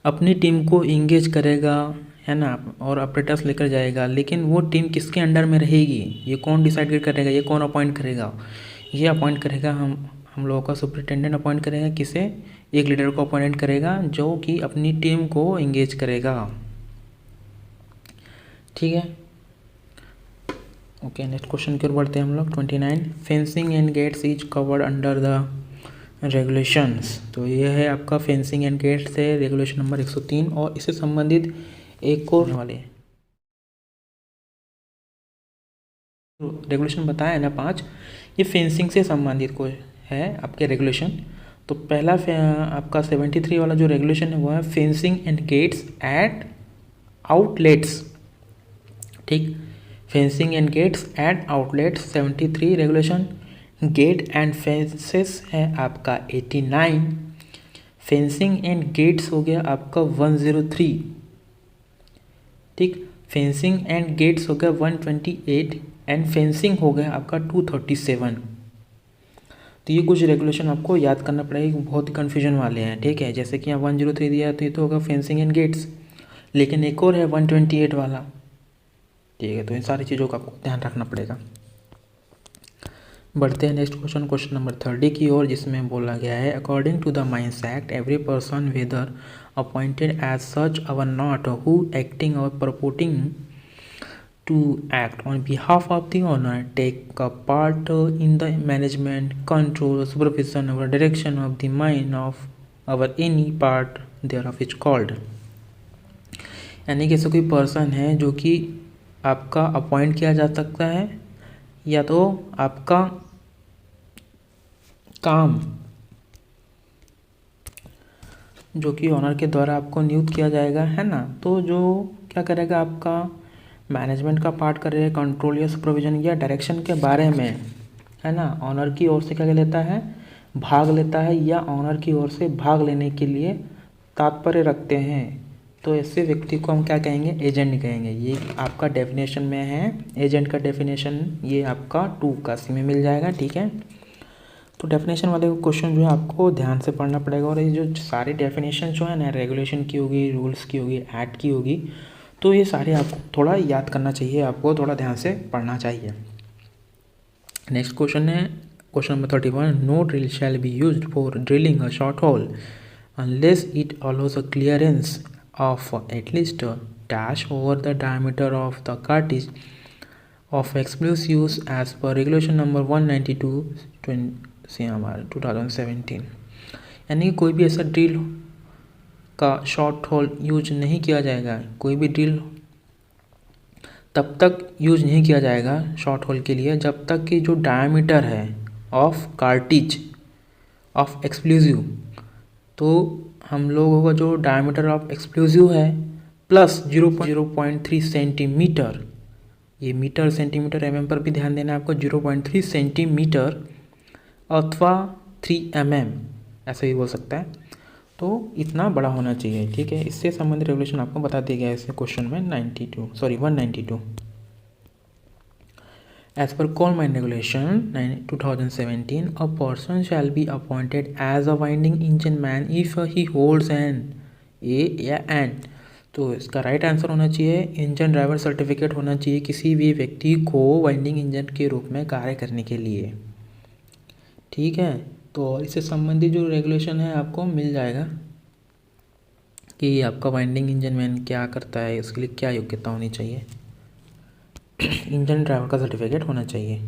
A: अपनी team को engage करेगा, है ना, और apparatus लेकर जाएगा, लेकिन वो टीम किसके अंडर में रहेगी, ये कौन डिसाइड करेगा, ये कौन अपॉइंट करेगा, ये अपॉइंट करेगा हम लोगों का सुपरिटेंडेंट अपॉइंट करेगा। किसे? एक लीडर को अपॉइंट करेगा जो कि अपनी टीम को इंगेज करेगा। ठीक है, ओके, नेक्स्ट क्वेश्चन की ओर बढ़ते हैं हम लोग। 29, fencing and gates is covered under the regulations. तो ये है आपका फेंसिंग एंड गेट्स है रेगुलेशन नंबर 103, और इससे संबंधित एक और वाले रेगुलेशन बताया है ना 5, ये फेंसिंग से संबंधित को है आपके रेगुलेशन। तो पहला आपका 73 वाला जो रेगुलेशन है वो है fencing and gates at outlets. ठीक, fencing and gates at outlets 73 regulation. Gate and fences है आपका 89। फेंसिंग एंड गेट्स हो गया आपका 103। ठीक, फेंसिंग एंड गेट्स हो गया 128 एंड फेंसिंग हो गया आपका 237। तो ये कुछ रेगुलेशन आपको याद करना पड़ेगा, बहुत ही कन्फ्यूजन वाले हैं। ठीक है, जैसे कि यहाँ 103 दिया है तो ये तो होगा फेंसिंग एंड गेट्स, लेकिन एक और है 128 वाला। ठीक है, तो इन सारी चीज़ों का आपको ध्यान रखना पड़ेगा। बढ़ते हैं नेक्स्ट क्वेश्चन, क्वेश्चन नंबर 30 की ओर, जिसमें बोला गया है according to the mines act every person whether appointed as such और नॉट हु एक्टिंग और प्रपोर्टिंग to act on behalf of the owner take a part in the management, control, supervision or direction of the mine of our any part thereof is called। यानी कि ऐसा कोई person है जो कि आपका appoint किया जा सकता है, या तो आपका काम जो कि ऑनर के द्वारा आपको नियुक्त किया जाएगा, है ना, तो जो क्या करेगा, आपका मैनेजमेंट का पार्ट करेगा, कंट्रोल या सुपरविजन या डायरेक्शन के बारे में, है ना, ऑनर की ओर से क्या लेता है, भाग लेता है, या ऑनर की ओर से भाग लेने के लिए तात्पर्य रखते हैं, तो ऐसे व्यक्ति को हम क्या कहेंगे, एजेंट कहेंगे। ये आपका डेफिनेशन में है, एजेंट का डेफिनेशन ये आपका 2 का सी में मिल जाएगा। ठीक है, तो डेफिनेशन वाले क्वेश्चन जो है आपको ध्यान से पढ़ना पड़ेगा, और ये जो सारी डेफिनेशन जो है ना, रेगुलेशन की होगी, रूल्स की होगी, एक्ट की होगी, तो ये सारे आपको थोड़ा याद करना चाहिए, आपको थोड़ा ध्यान से पढ़ना चाहिए। नेक्स्ट क्वेश्चन है question number 31, no drill shall be used for drilling a short hole unless it allows a clearance of at least dash over the diameter of the cartridge of explosives as per regulation number 192 2017। यानी कि कोई भी ऐसा drill का short whole use नहीं किया जाएगा, कोई भी ड्रिल तब तक यूज नहीं किया जाएगा शॉर्ट होल के लिए जब तक कि जो डायमीटर है ऑफ कार्टिज ऑफ एक्सप्लोजिव, तो हम लोगों का जो डायमीटर ऑफ एक्सप्लोजिव है प्लस 0.3 सेंटीमीटर, ये मीटर सेंटीमीटर mm पर भी ध्यान देना है आपको, 0.3 सेंटीमीटर अथवा 3 mm ऐसा भी बोल सकता है, तो इतना बड़ा होना चाहिए। ठीक है, इससे संबंधित रेगुलेशन आपको बता दिया गया है इस क्वेश्चन में 192। As per coal mine regulation 2017 a person shall be appointed as a winding engine man if he holds an ए या एन। तो इसका राइट आंसर होना चाहिए इंजन ड्राइवर सर्टिफिकेट होना चाहिए किसी भी व्यक्ति को वाइंडिंग इंजन के रूप में कार्य करने के लिए। ठीक है, तो इससे संबंधित जो रेगुलेशन है आपको मिल जाएगा कि आपका वाइंडिंग इंजन मैन क्या करता है, उसके लिए क्या योग्यता होनी चाहिए, इंजन ड्राइवर का सर्टिफिकेट होना चाहिए।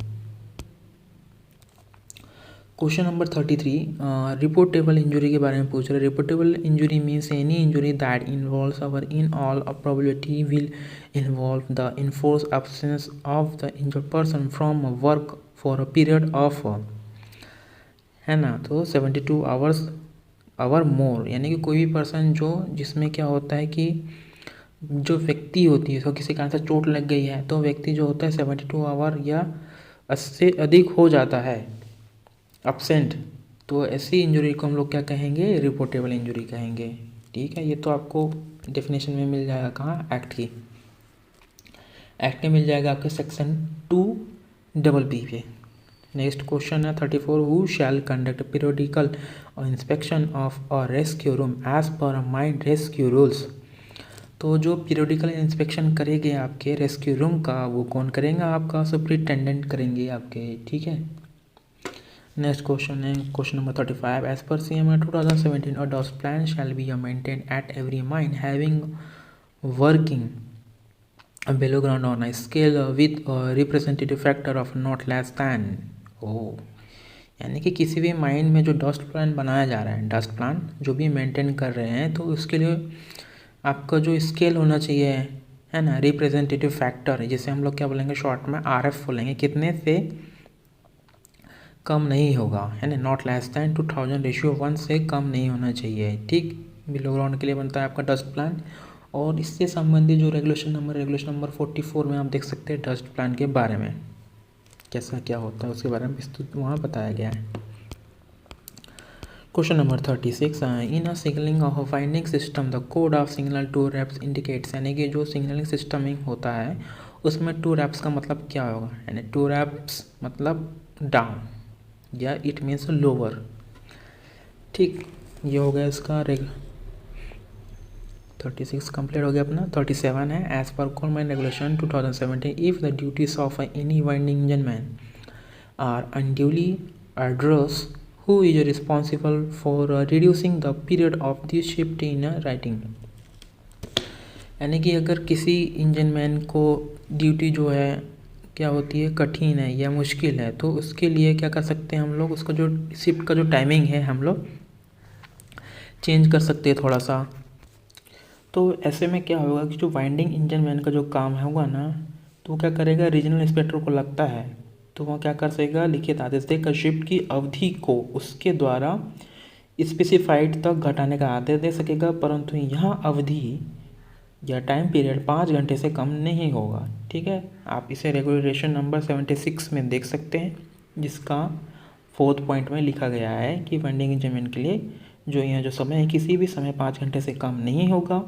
A: क्वेश्चन नंबर 33, रिपोर्टेबल इंजरी के बारे में पूछ रहे हैं। Reportable injury means any injury that involves our in all probability will involve the enforce absence of the injured person from work for a period of, है ना, तो 72 आवर मोर। यानी कि कोई भी पर्सन जो जिसमें क्या होता है कि जो व्यक्ति होती है, उसको किसी कारण से चोट लग गई है, तो व्यक्ति जो होता है 72 आवर या उससे अधिक हो जाता है एब्सेंट, तो ऐसी इंजरी को हम लोग क्या कहेंगे, रिपोर्टेबल इंजरी कहेंगे। ठीक है, ये तो आपको डेफिनेशन में मिल जाएगा, कहाँ, एक्ट की, एक्ट में मिल जाएगा आपके सेक्शन 2BB पे। नेक्स्ट क्वेश्चन है 34, who shall conduct periodical inspection of a rescue room as per mine rescue rules. तो जो पीरियोडिकल इंस्पेक्शन करेंगे आपके रेस्क्यू रूम का, वो कौन करेगा, आपका सुपरिटेंडेंट करेंगे आपके। ठीक है, नेक्स्ट क्वेश्चन है question number 35, as per CMA 2017 a dust plan shall be maintain at every mine having working below ground on a scale with a representative factor of not less than। यानी कि किसी भी mind में जो dust plan बनाया जा रहा है, डस्ट प्लान जो भी मेंटेन कर रहे हैं, तो उसके लिए आपका जो स्केल होना चाहिए, है ना, रिप्रेजेंटेटिव फैक्टर, जिसे हम लोग क्या बोलेंगे शॉर्ट में RF बोलेंगे, कितने से कम नहीं होगा, है ना, नॉट लेस दैन 2000:1 से कम नहीं होना चाहिए। ठीक, बिलो ग्राउंड के लिए बनता है आपका डस्ट प्लान। और इससे संबंधित जो रेगुलेशन नंबर 44 में आप देख सकते हैं डस्ट प्लान के बारे में, कैसा क्या होता है उसके बारे में विस्तृत वहाँ बताया गया है। Question number 36, in a signalling of finding system the code of signal 2 raps indicates. यानी कि जो सिग्नलिंग सिस्टमिंग होता है उसमें 2 रैप्स का मतलब क्या होगा, यानी 2 रैप्स मतलब डाउन या इट मीन्स लोअर। ठीक, ये हो गया इसका 36 कंप्लीट हो गया अपना। 37 है, as per coal mine regulation 2017 if the duties of any winding engine man are unduly arduous, who is responsible for reducing the period of this shift in writing। यानी कि अगर किसी इंजन मैन को ड्यूटी जो है क्या होती है, कठिन है या मुश्किल है, तो उसके लिए क्या कर सकते हैं हम लोग, उसका जो शिफ्ट का जो टाइमिंग है हम लोग चेंज कर सकते हैं थोड़ा सा। तो ऐसे में क्या होगा कि जो वाइंडिंग इंजन मैन का जो काम होगा ना, तो वो क्या करेगा, रीजनल इंस्पेक्टर को लगता है तो वो क्या कर सकेगा, लिखित आदेश देकर शिफ्ट की अवधि को उसके द्वारा स्पेसिफाइड तक घटाने का आदेश दे सकेगा, परंतु यहाँ अवधि या टाइम पीरियड 5 घंटे से कम नहीं होगा। ठीक है, आप इसे रेगुलेशन नंबर 76 में देख सकते हैं, जिसका 4th पॉइंट में लिखा गया है कि वाइंडिंग इंजन मैन के लिए जो यहाँ जो समय है किसी भी समय 5 घंटे से कम नहीं होगा,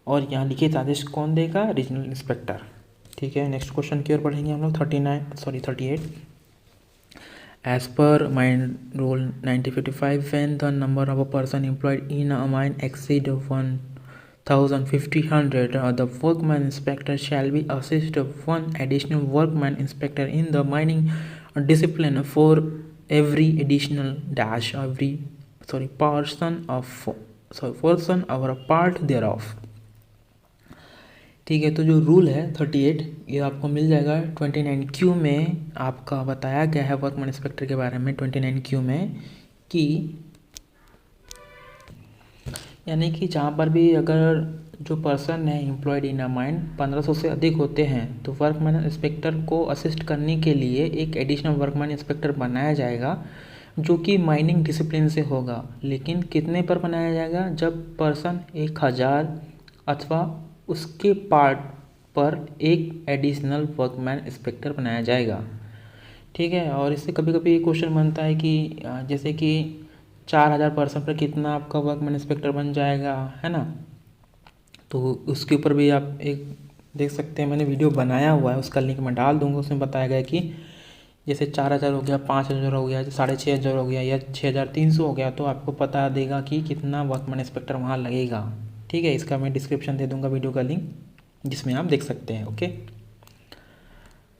A: और यहाँ लिखित आदेश कौन देगा, रीजनल इंस्पेक्टर। ठीक है, नेक्स्ट क्वेश्चन की ओर बढ़ेंगे हम लोग 38। As per mine rule 1955 when the number of a person employed in a mine exceed 1500 the workman inspector shall be assist one additional workman inspector in the mining discipline for every additional person or a part thereof। ठीक है, तो जो rule है 38 ये आपको मिल जाएगा 29Q में, आपका बताया गया है वर्कमैन इंस्पेक्टर के बारे में 29Q में, कि यानी कि जहाँ पर भी अगर जो पर्सन है एम्प्लॉयड इन अ माइन 1500 से अधिक होते हैं, तो वर्कमैन इंस्पेक्टर को असिस्ट करने के लिए एक एडिशनल वर्कमैन इंस्पेक्टर बनाया जाएगा, जो कि माइनिंग डिसिप्लिन से होगा। लेकिन कितने पर बनाया जाएगा, जब पर्सन 1000 अथवा उसके पार्ट पर एक एडिशनल वर्कमैन इंस्पेक्टर बनाया जाएगा। ठीक है, और इससे कभी कभी एक क्वेश्चन बनता है कि जैसे कि 4000 पर्सन पर कितना आपका वर्कमैन इंस्पेक्टर बन जाएगा, है ना, तो उसके ऊपर भी आप एक देख सकते हैं, मैंने वीडियो बनाया हुआ है, उसका लिंक मैं डाल दूंगा। उसमें बताया गया कि जैसे 4000 हो गया, 5000 हो गया, 6500 हो गया या 6300 हो गया, तो आपको पता देगा कि कितना वर्कमैन इंस्पेक्टर वहाँ लगेगा। ठीक है, इसका मैं डिस्क्रिप्शन दे दूंगा वीडियो का लिंक, जिसमें आप देख सकते हैं। ओके,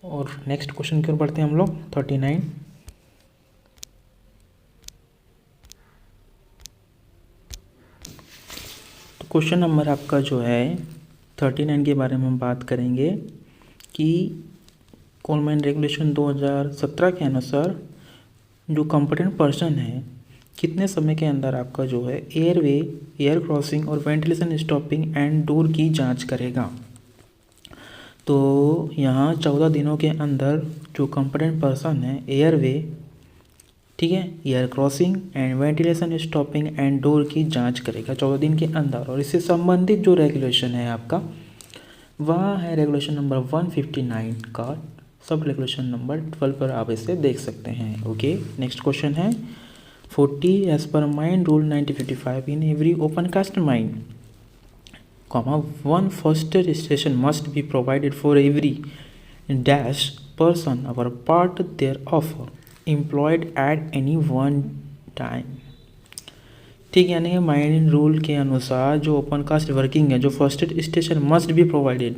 A: और नेक्स्ट क्वेश्चन की ओर बढ़ते हैं हम लोग 39। तो क्वेश्चन नंबर आपका जो है 39 के बारे में हम बात करेंगे कि कोलमैन रेगुलेशन 2017 के अनुसार जो कॉम्पिटेंट पर्सन है कितने समय के अंदर आपका जो है एयरवे, एयर क्रॉसिंग और वेंटिलेशन स्टॉपिंग एंड डोर की जांच करेगा। तो यहाँ 14 दिनों के अंदर जो कॉम्पिटेंट पर्सन है एयरवे, ठीक है, air crossing and ventilation stopping and door की जांच करेगा 14 दिन के अंदर। और इससे संबंधित जो रेगुलेशन है आपका वहाँ है रेगुलेशन नंबर 159 का सब रेगुलेशन नंबर 12 पर आप इसे देख सकते हैं। ओके, नेक्स्ट क्वेश्चन है 40 as per mine rule 1955 in every open cast mine, one foster station must be provided for every dash person or part thereof employed at any one time। ठीक, यानी कि माइन रूल के अनुसार जो open cast working है, जो first station must be provided,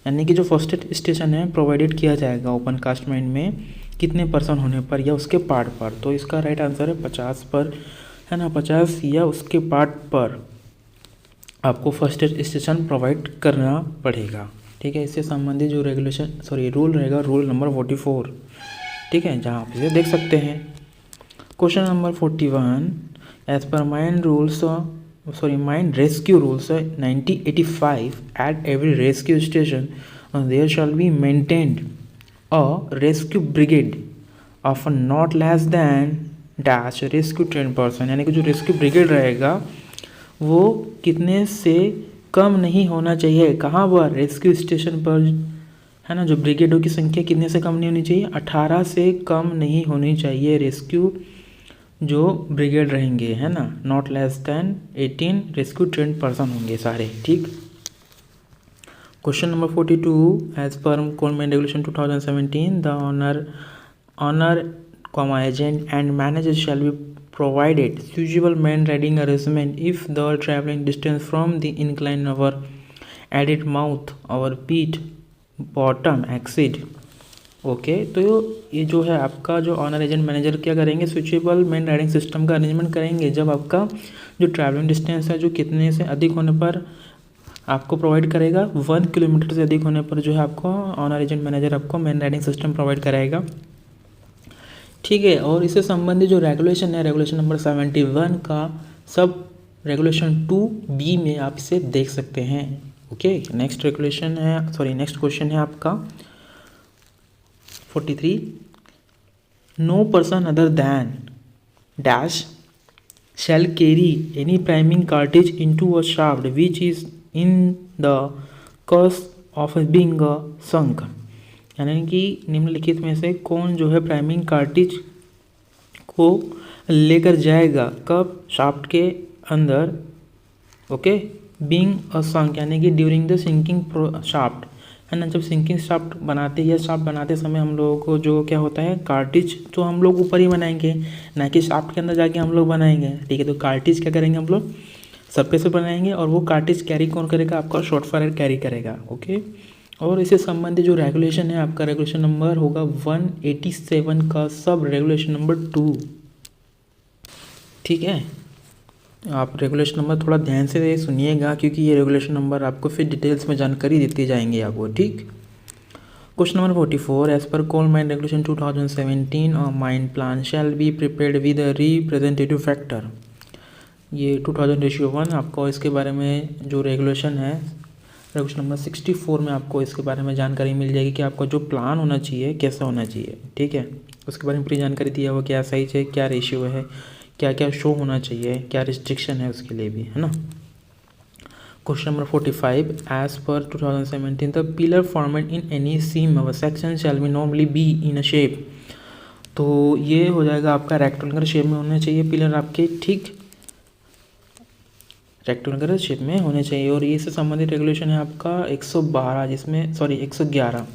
A: यानी कि जो फर्स्ट स्टेशन है प्रोवाइडेड किया जाएगा ओपन कास्ट माइन में कितने पर्सन होने पर या उसके पार्ट पर। तो इसका राइट आंसर है 50 पर, है ना, 50 या उसके पार्ट पर आपको फर्स्ट स्टेशन प्रोवाइड करना पड़ेगा। ठीक है, इससे संबंधित जो रूल रहेगा रूल नंबर 44। ठीक है, जहाँ आप इसे देख सकते हैं। Question number 41 as per mine rescue rules 1985 at every rescue station there shall be maintained a rescue brigade of not less than dash rescue train person, यानी कि जो रेस्क्यू ब्रिगेड रहेगा वो कितने से कम नहीं होना चाहिए, कहाँ पर, रेस्क्यू स्टेशन पर, है ना। जो ब्रिगेडों की संख्या कितने से कम नहीं होनी चाहिए, 18 से कम नहीं होनी चाहिए रेस्क्यू जो ब्रिगेड रहेंगे, है ना। Not less than 18 rescue trained person होंगे सारे। ठीक, question number 42 as per coal mine regulation 2017 the owner agent and manager shall be provided suitable man riding arrangement if the traveling distance from the incline over added mouth or pit bottom exceed। Okay, तो ये जो है आपका जो honour agent manager क्या करेंगे, सुइचेबल man riding system का arrangement करेंगे जब आपका जो ट्रैवलिंग डिस्टेंस है जो कितने से अधिक होने पर आपको प्रोवाइड करेगा, 1 किलोमीटर से अधिक होने पर जो है आपको ऑनर एजेंट मैनेजर आपको मैन राइडिंग सिस्टम प्रोवाइड कराएगा। ठीक है, और इससे संबंधित जो रेगुलेशन है रेगुलेशन नंबर 71 का सब रेगुलेशन 2B में आप इसे देख सकते हैं। ओके, नेक्स्ट क्वेश्चन है आपका 43 no person other than dash shall carry any priming cartridge into a shaft which is in the course of being sunk, यानी कि निम्नलिखित में से कौन जो है प्राइमिंग कार्टिज को लेकर जाएगा, कब, शाफ्ट के अंदर। ओके, बीइंग अ संक यानी कि ड्यूरिंग द सिंकिंग शाफ्ट, है ना। जब सिंकिंग शाफ्ट बनाते या शाफ्ट बनाते समय हम लोगों को जो क्या होता है, कार्टिज तो हम लोग ऊपर ही बनाएंगे, ना कि शाफ्ट के अंदर जाके हम लोग बनाएंगे। ठीक है, तो कार्टिज क्या करेंगे हम लोग, सरफेस पे बनाएंगे और वो कार्टिज कैरी कौन करेगा, आपका शॉर्ट फायर कैरी करेगा। ओके, और इससे संबंधित जो रेगुलेशन है आपका रेगुलेशन नंबर होगा 187 का सब रेगुलेशन नंबर 2। ठीक है, आप रेगुलेशन नंबर थोड़ा ध्यान से सुनिएगा क्योंकि ये रेगुलेशन नंबर आपको फिर डिटेल्स में जानकारी देती जाएंगे आपको। ठीक, question number 44 as per coal mine regulation 2017 a mine plan shall be prepared with a representative factor. ये 2000:1 आपको इसके बारे में जो रेगुलेशन है रेगुलेशन नंबर 64 में आपको इसके बारे में जानकारी मिल जाएगी कि आपका जो प्लान होना चाहिए कैसा होना चाहिए। ठीक है, उसके बारे में पूरी जानकारी दी है, वो क्या साइज है, क्या रेशियो है, क्या क्या शो होना चाहिए, क्या रिस्ट्रिक्शन है उसके लिए भी, है ना। Question number 45 as per 2017 the pillar format in any seam of section shall be normally be in a shape. तो ये हो जाएगा आपका रेक्टेंगुलर शेप में होने चाहिए पिलर आपके। ठीक, रेक्टेंगुलर शेप में होने चाहिए। और ये से संबंधित रेगुलेशन है आपका 111 111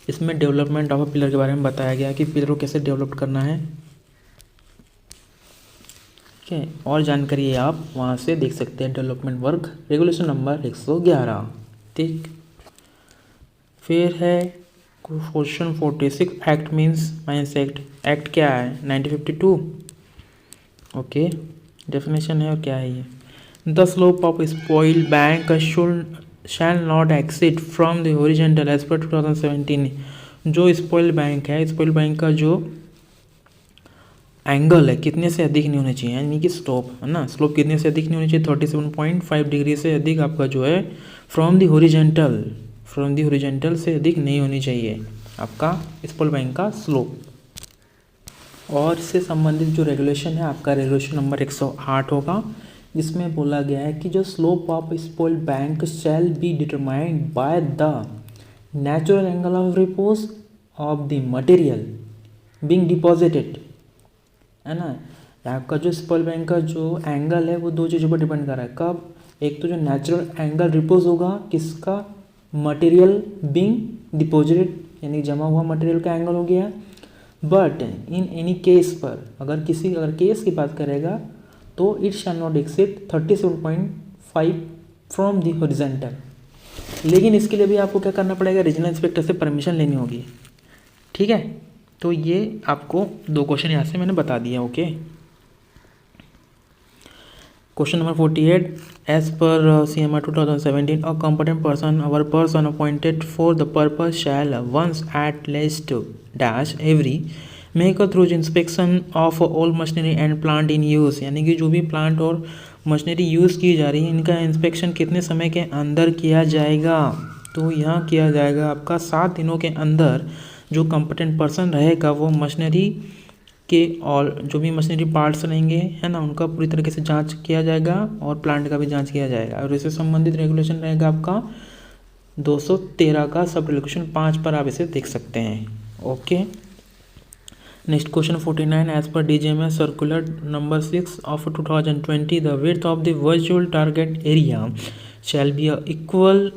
A: इसमें डेवलपमेंट ऑफ पिलर के बारे में बताया गया कि पिलर को कैसे डेवलप करना है। ठीक है, और जानकारी आप वहाँ से देख सकते हैं, डेवलपमेंट वर्क रेगुलेशन नंबर 111। ठीक, फिर है question 46 act means mines act क्या है, 1952। ओके, डेफिनेशन है और क्या है ये, the slope of spoil bank shall not exceed from the horizontal as per 2017। जो स्पॉइल बैंक है, स्पॉइल बैंक का जो एंगल है कितने से अधिक नहीं होना चाहिए, यानी कि स्लोप, है ना, स्लोप कितने से अधिक नहीं होनी चाहिए, 37.5 डिग्री से अधिक आपका जो है फ्रॉम द हॉरिजॉन्टल से अधिक नहीं होनी चाहिए आपका स्पॉइल बैंक का स्लोप। और इससे संबंधित जो रेगुलेशन है आपका रेगुलेशन नंबर 108 होगा, जिसमें बोला गया है कि जो slope of spoiled bank shall be determined by the natural angle of repose of the material being deposited, है ना। आपका जो स्पॉइल्ड बैंक का जो एंगल है वो दो चीज़ों पर डिपेंड कर रहा है। कब? एक तो जो नेचुरल एंगल रिपोज होगा किसका, मटेरियल बीइंग डिपॉजिटेड, यानी जमा हुआ मटेरियल का एंगल हो गया। बट इन एनी केस पर अगर केस की बात करेगा तो it shall not exceed 37.5 from the horizontal. लेकिन इसके लिए भी आपको क्या करना पड़ेगा, रीजनल इंस्पेक्टर से परमिशन लेनी होगी, ठीक है। तो ये आपको दो क्वेश्चन यहाँ से मैंने बता दिया, okay. Question number 48, as per CMR 2017 a competent person or person appointed for the purpose shall once at least dash every make a thorough inspection of all machinery and plant in use, यानी कि जो भी plant और machinery use की जा रही है इनका इंस्पेक्शन कितने समय के अंदर किया जाएगा, तो यहाँ किया जाएगा आपका 7 दिनों के अंदर। जो कॉम्पिटेंट पर्सन रहेगा वो मशीनरी के और जो भी मशीनरी पार्ट्स रहेंगे, है ना, उनका पूरी तरीके से जांच किया जाएगा और प्लांट का भी जांच किया जाएगा। और इससे संबंधित रेगुलेशन रहेगा आपका 213 का सब रेगुलेशन 5 पर आप इसे देख सकते हैं, okay. Next question 49, as per DGMS circular number 6 of 2020 the width of the virtual target area shall be equal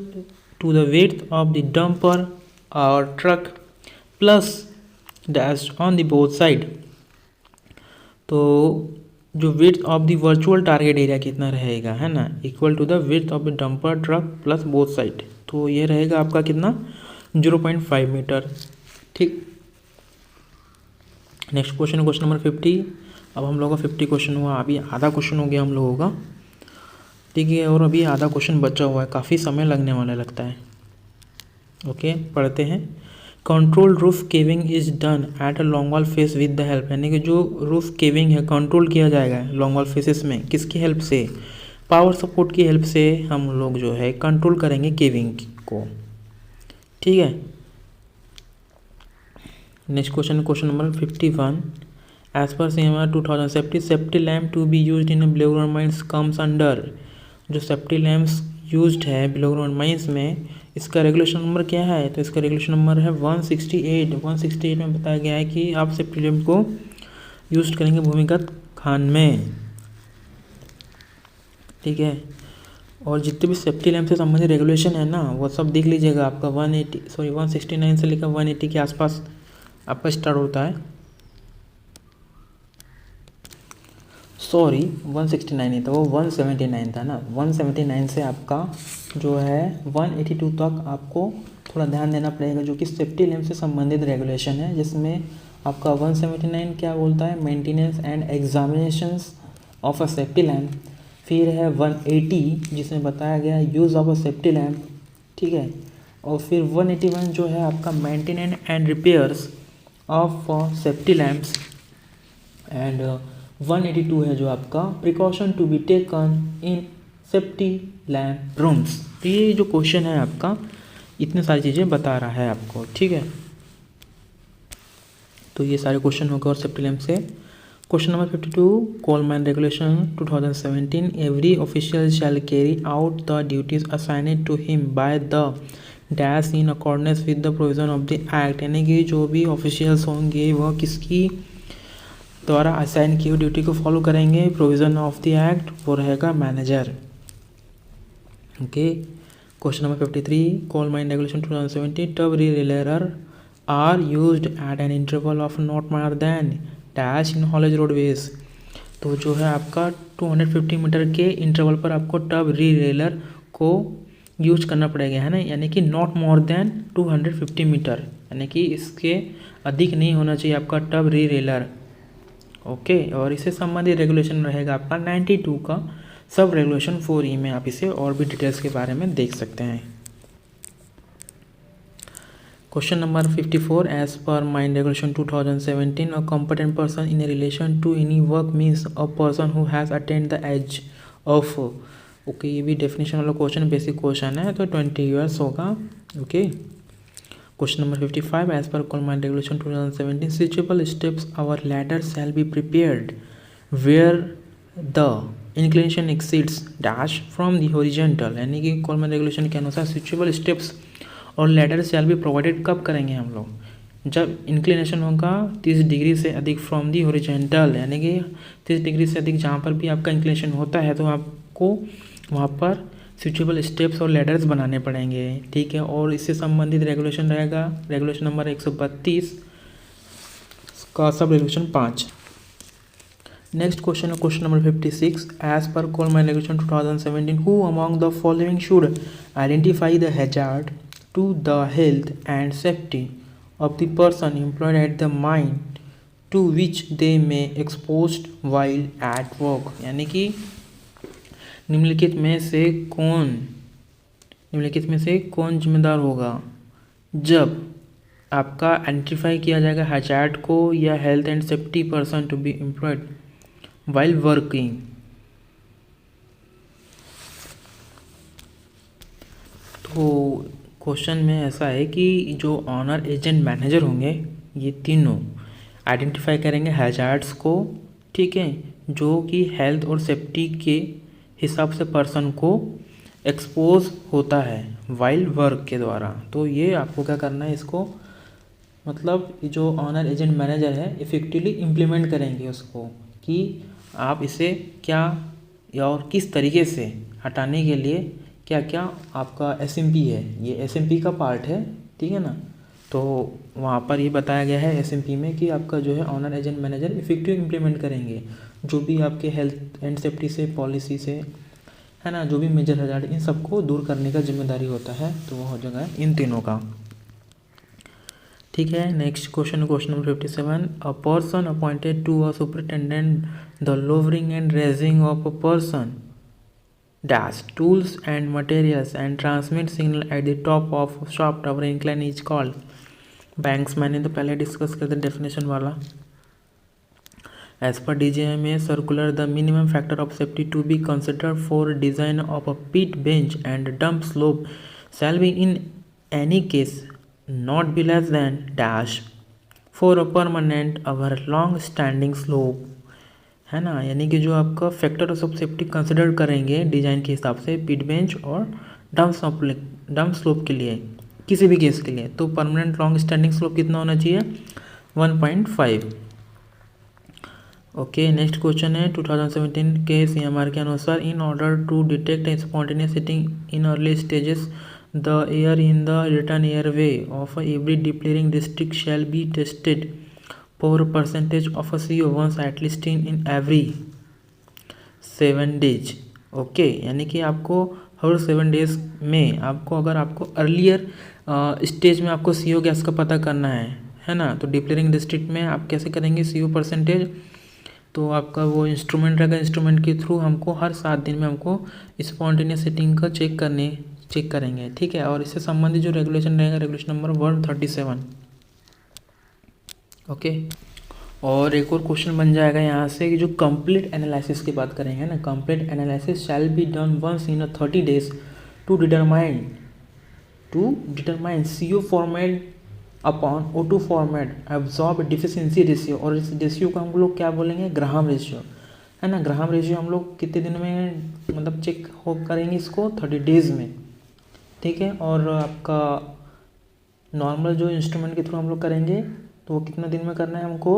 A: to the width of the dumper or truck plus dash on the both side. तो जो width of the virtual target area कितना रहेगा, है ना, equal to the width of the dumper truck plus both side. तो ये रहेगा आपका कितना, 0.5 मीटर, ठीक। Next question number 50। अब हम लोगों का 50 क्वेश्चन हुआ, अभी आधा क्वेश्चन हो गया हम लोगों का, ठीक है। और अभी आधा क्वेश्चन बचा हुआ है, काफ़ी समय लगने वाला लगता है, ओके। पढ़ते हैं। Control roof caving is done at a long face with the help, यानी कि जो रूफ केविंग है कंट्रोल किया जाएगा लॉन्ग फेसेस में किसकी हेल्प से, पावर सपोर्ट की हेल्प से हम लोग जो है कंट्रोल करेंगे केविंग को, ठीक है। Next question number 51, as per CMR 2070 safety lamp to be used in below ground mines comes under. जो सेफ्टी लैम्प्स यूज्ड है बिलो ग्राउंड माइंस में, इसका रेगुलेशन नंबर क्या है, तो इसका रेगुलेशन नंबर है 168। 168 में बताया गया है कि आप सेफ्टी लैम्प को यूज करेंगे भूमिगत खान में, ठीक है। और जितने भी सेफ्टी लैम्प से संबंधित रेगुलेशन है ना वो सब देख लीजिएगा। आपका 169 से लेकर 180 के आसपास आपका स्टार्ट होता है, सॉरी 169 नहीं था, वो 179 था ना। 179 से आपका जो है 182 तक आपको थोड़ा ध्यान देना पड़ेगा, जो कि सेफ्टी लैम्प से संबंधित रेगुलेशन है, जिसमें आपका 179 क्या बोलता है, maintenance and examinations of a safety lamp. फिर है 180 जिसमें बताया गया use of a safety lamp, ठीक है। और फिर 181 जो है आपका maintenance and repairs of safety lamps. And 182 है जो आपका precaution to be taken in safety lamp rooms. तो ये जो क्वेश्चन है आपका इतने सारी चीज़ें बता रहा है आपको, ठीक है। तो ये सारे क्वेश्चन हो गए और सेफ्टी लैम्प से। Question number 52, coal mine regulation 2017 every official shall carry out the duties assigned to him by the dash in accordance with the provision of the act, यानी कि जो भी ऑफिशियल्स होंगे वह किसकी द्वारा असाइन की हुई ड्यूटी को फॉलो करेंगे, प्रोविजन ऑफ द एक्ट, वो रहेगा manager, okay. Question number 53, coal mine regulation 2017 tub relayer are used at an interval of not more than dash in haulage roadways. तो जो है आपका 250 मीटर के इंटरवल पर आपको टब रीलेयर को यूज करना पड़ेगा, है ना, यानी कि नॉट मोर देन 250 मीटर, यानी कि इसके अधिक नहीं होना चाहिए आपका टब रीलेयर, ओके। और इससे संबंधित रेगुलेशन रहेगा आपका 92 का सब रेगुलेशन 4E में, आप इसे और भी डिटेल्स के बारे में देख सकते हैं। Question number 54, as per mine regulation 2017 a competent person in relation to any work means a person who has attend the age of, okay. ये भी डेफिनेशन वाला क्वेश्चन, बेसिक क्वेश्चन है, तो 20 ईयर्स होगा, okay. Question number 55, as per coal mine regulation 2017 suitable steps our ladder shall be prepared where the inclination exceeds dash from the horizontal, यानी कि Coleman regulation के अनुसार स्विचेबल स्टेप्स और ladder shell be provided कब करेंगे हम लोग, जब इंक्लिनेशन होगा 30 डिग्री से अधिक फ्रॉम दी हॉरिजॉन्टल, यानी कि 30 डिग्री से अधिक जहाँ पर भी आपका इंक्लिनेशन होता है तो आपको वहाँ पर स्विचेबल स्टेप्स और लैडर्स बनाने पड़ेंगे, ठीक है। और इससे संबंधित रेगुलेशन रहेगा रेगुलेशन नंबर 132 का सब रेगुलेशन 5। नेक्स्ट क्वेश्चन है question number 56। As per coal mine regulation 2017 who among the following should identify the hazard to the health and safety of the person employed at the mine to which they may exposed while at work, यानी कि निम्नलिखित में से कौन जिम्मेदार होगा जब आपका आइडेंटिफाई किया जाएगा हैजार्ड को या health and safety person to be employed while working. तो क्वेश्चन में ऐसा है कि जो ऑनर एजेंट मैनेजर होंगे ये तीनों आइडेंटिफाई करेंगे हैजार्ड्स को, ठीक है, जो कि हेल्थ और सेफ्टी के हिसाब से पर्सन को एक्सपोज होता है वाइल वर्क के द्वारा। तो ये आपको क्या करना है, इसको मतलब जो ऑनर एजेंट मैनेजर है इफ़ेक्टिवली इम्प्लीमेंट करेंगे उसको कि आप इसे क्या और किस तरीके से हटाने के लिए क्या क्या आपका एसएमपी है, ये एसएमपी का पार्ट है, ठीक है ना। तो वहाँ पर ये बताया गया है एसएमपी में कि आपका जो है owner agent manager effective implement करेंगे जो भी आपके हेल्थ एंड सेफ्टी से पॉलिसी से है ना, जो भी मेजर हैजार्ड इन सबको दूर करने का जिम्मेदारी होता है, तो वो हो जाएगा इन तीनों का, ठीक है। Next question number 57। A person appointed to a superintendent the lowering and raising of a person dash tools and materials and transmit signal at the top of shaft or incline is called banksman। तो पहले discuss करते definition वाला। As per DGMA circular the minimum factor of safety to be considered for design of a pit bench and dump slope shall be in any case not be less than dash for a permanent over long standing slope, है ना। यानी कि जो आपका factor of safety consider करेंगे design के हिसाब से पिट बेंच और डंप स्लोप के लिए, किसी भी केस के लिए, तो परमानेंट लॉन्ग स्टैंडिंग स्लोप कितना होना चाहिए 1.5। ओके, नेक्स्ट क्वेश्चन है 2017 के CMR के अनुसार in order to detect spontaneous heating in early stages the air in the return airway of every depillaring district shall be tested for percentage of a CO once at least in every 7 days। Okay, यानी कि आपको हर 7 days में आपको अगर आपको earlier stage में आपको CO gas का पता करना है ना, तो डिप्लेयरिंग डिस्ट्रिक्ट में आप कैसे करेंगे CO परसेंटेज, तो आपका वो इंस्ट्रूमेंट रहेगा, इंस्ट्रूमेंट के थ्रू हमको हर 7 दिन में हमको स्पॉन्टेनियस हीटिंग का चेक करेंगे, ठीक है। और इससे संबंधित जो रेगुलेशन रहेगा रेगुलेशन नंबर 137। ओके, और एक और क्वेश्चन बन जाएगा यहाँ से कि जो कंप्लीट एनालिसिस की बात करेंगे ना, complete analysis shall be done once in 30 days to determine CO format upon O2 format absorb deficiency ratio, और इस रेशियो को हम लोग क्या बोलेंगे ग्राहम रेशियो, है ना। ग्राहम रेशियो हम लोग कितने दिन में मतलब चेक हो करेंगे इसको 30 डेज में, ठीक है। और आपका नॉर्मल जो इंस्ट्रूमेंट के थ्रू हम लोग करेंगे तो वो कितना दिन में करना है हमको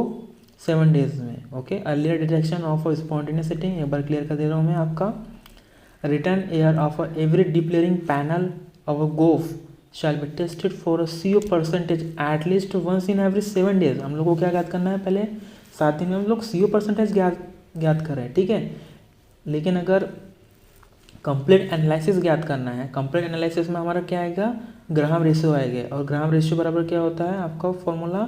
A: 7 डेज में। Okay, earlier detection of spontaneous heating एक बार क्लियर कर दे रहा हूँ मैं आपका। Return air of every depillaring panel of goaf shall be tested for a CO percentage at least once in every 7 days. हम लोग को क्या ज्ञात करना है, पहले 7 दिन में हम लोग CO परसेंटेज ज्ञात करें, ठीक है। लेकिन अगर कंप्लीट एनालिसिस ज्ञात करना है, कंप्लीट एनालिसिस में हमारा क्या आएगा ग्राहम रेशियो आएगा, और ग्राहम रेशियो बराबर क्या होता है आपका formula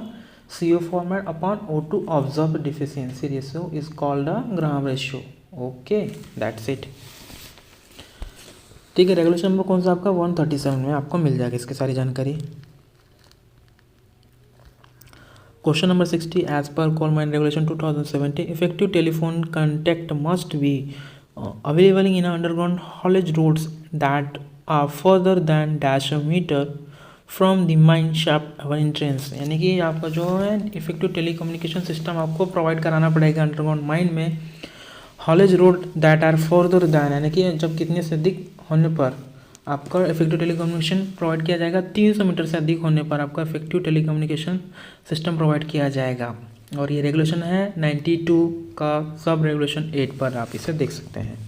A: CO format upon O2 absorb deficiency ratio is called a Graham ratio. Okay, that's it, ठीक है। रेगुलेशन नंबर कौन सा आपका 137 में आपको मिल जाएगा इसकी सारी जानकारी। Question number 60। As per coal mine regulation 2017 effective telephone contact must be available in underground haulage roads that are further than dash a meter from the mine shaft और एंट्रेंस, यानी कि आपका जो है इफेक्टिव टेलीकम्युनिकेशन सिस्टम आपको provide कराना पड़ेगा underground mine में haulage road that are further than, यानी कि जब कितने से अधिक होने पर आपका इफेक्टिव टेलीकम्युनिकेशन प्रोवाइड किया जाएगा, 300 मीटर से अधिक होने पर आपका इफेक्टिव टेलीकम्युनिकेशन सिस्टम प्रोवाइड किया जाएगा। और ये रेगुलेशन है 92 का सब रेगुलेशन 8 पर आप इसे देख सकते हैं।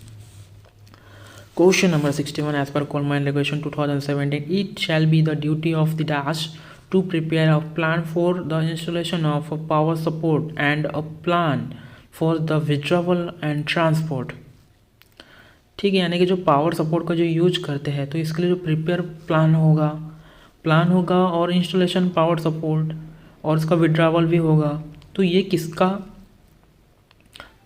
A: Question number 61, as per coal mine regulation 2017 it shall be the duty of the dash to prepare a plan for the installation of a power support and a plan for the withdrawal and transport. ठीक है, यानी कि जो power support का जो use करते हैं तो इसके लिए जो प्रिपेयर प्लान होगा और इंस्टॉलेशन पावर सपोर्ट और इसका विड्रॉवल भी होगा। तो ये किसका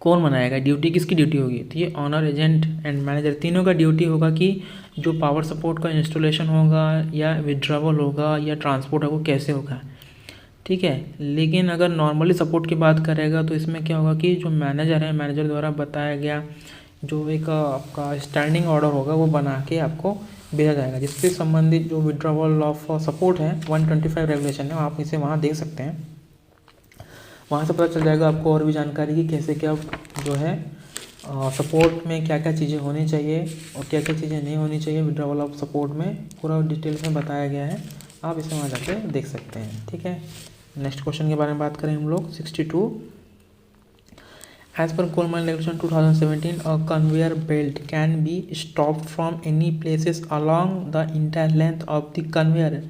A: कौन बनाएगा, ड्यूटी किसकी ड्यूटी होगी? तो ये ऑनर, एजेंट एंड मैनेजर तीनों का ड्यूटी होगा कि जो पावर सपोर्ट का इंस्टॉलेशन होगा या विड्रॉवल होगा या ट्रांसपोर्ट होगा कैसे होगा। ठीक है, लेकिन अगर नॉर्मली सपोर्ट की बात करेगा तो इसमें क्या होगा कि जो मैनेजर है, मैनेजर द्वारा बताया गया जो एक आपका स्टैंडिंग ऑर्डर होगा वो बना के आपको भेजा जाएगा, जिससे संबंधित जो विड्रॉवल ऑफ सपोर्ट है 125 रेगुलेशन है, आप इसे वहाँ देख सकते हैं। वहाँ से पता चल जाएगा आपको और भी जानकारी कि कैसे क्या जो है सपोर्ट में क्या क्या चीज़ें होनी चाहिए और क्या क्या चीज़ें नहीं होनी चाहिए। विड्रॉवल ऑफ सपोर्ट में पूरा डिटेल्स में बताया गया है, आप इसे वहाँ जाके देख सकते हैं। ठीक है, नेक्स्ट क्वेश्चन के बारे में बात करें हम लोग 62। As per coal mine regulation 2017, a conveyor belt can be stopped from any places along the entire length of the conveyor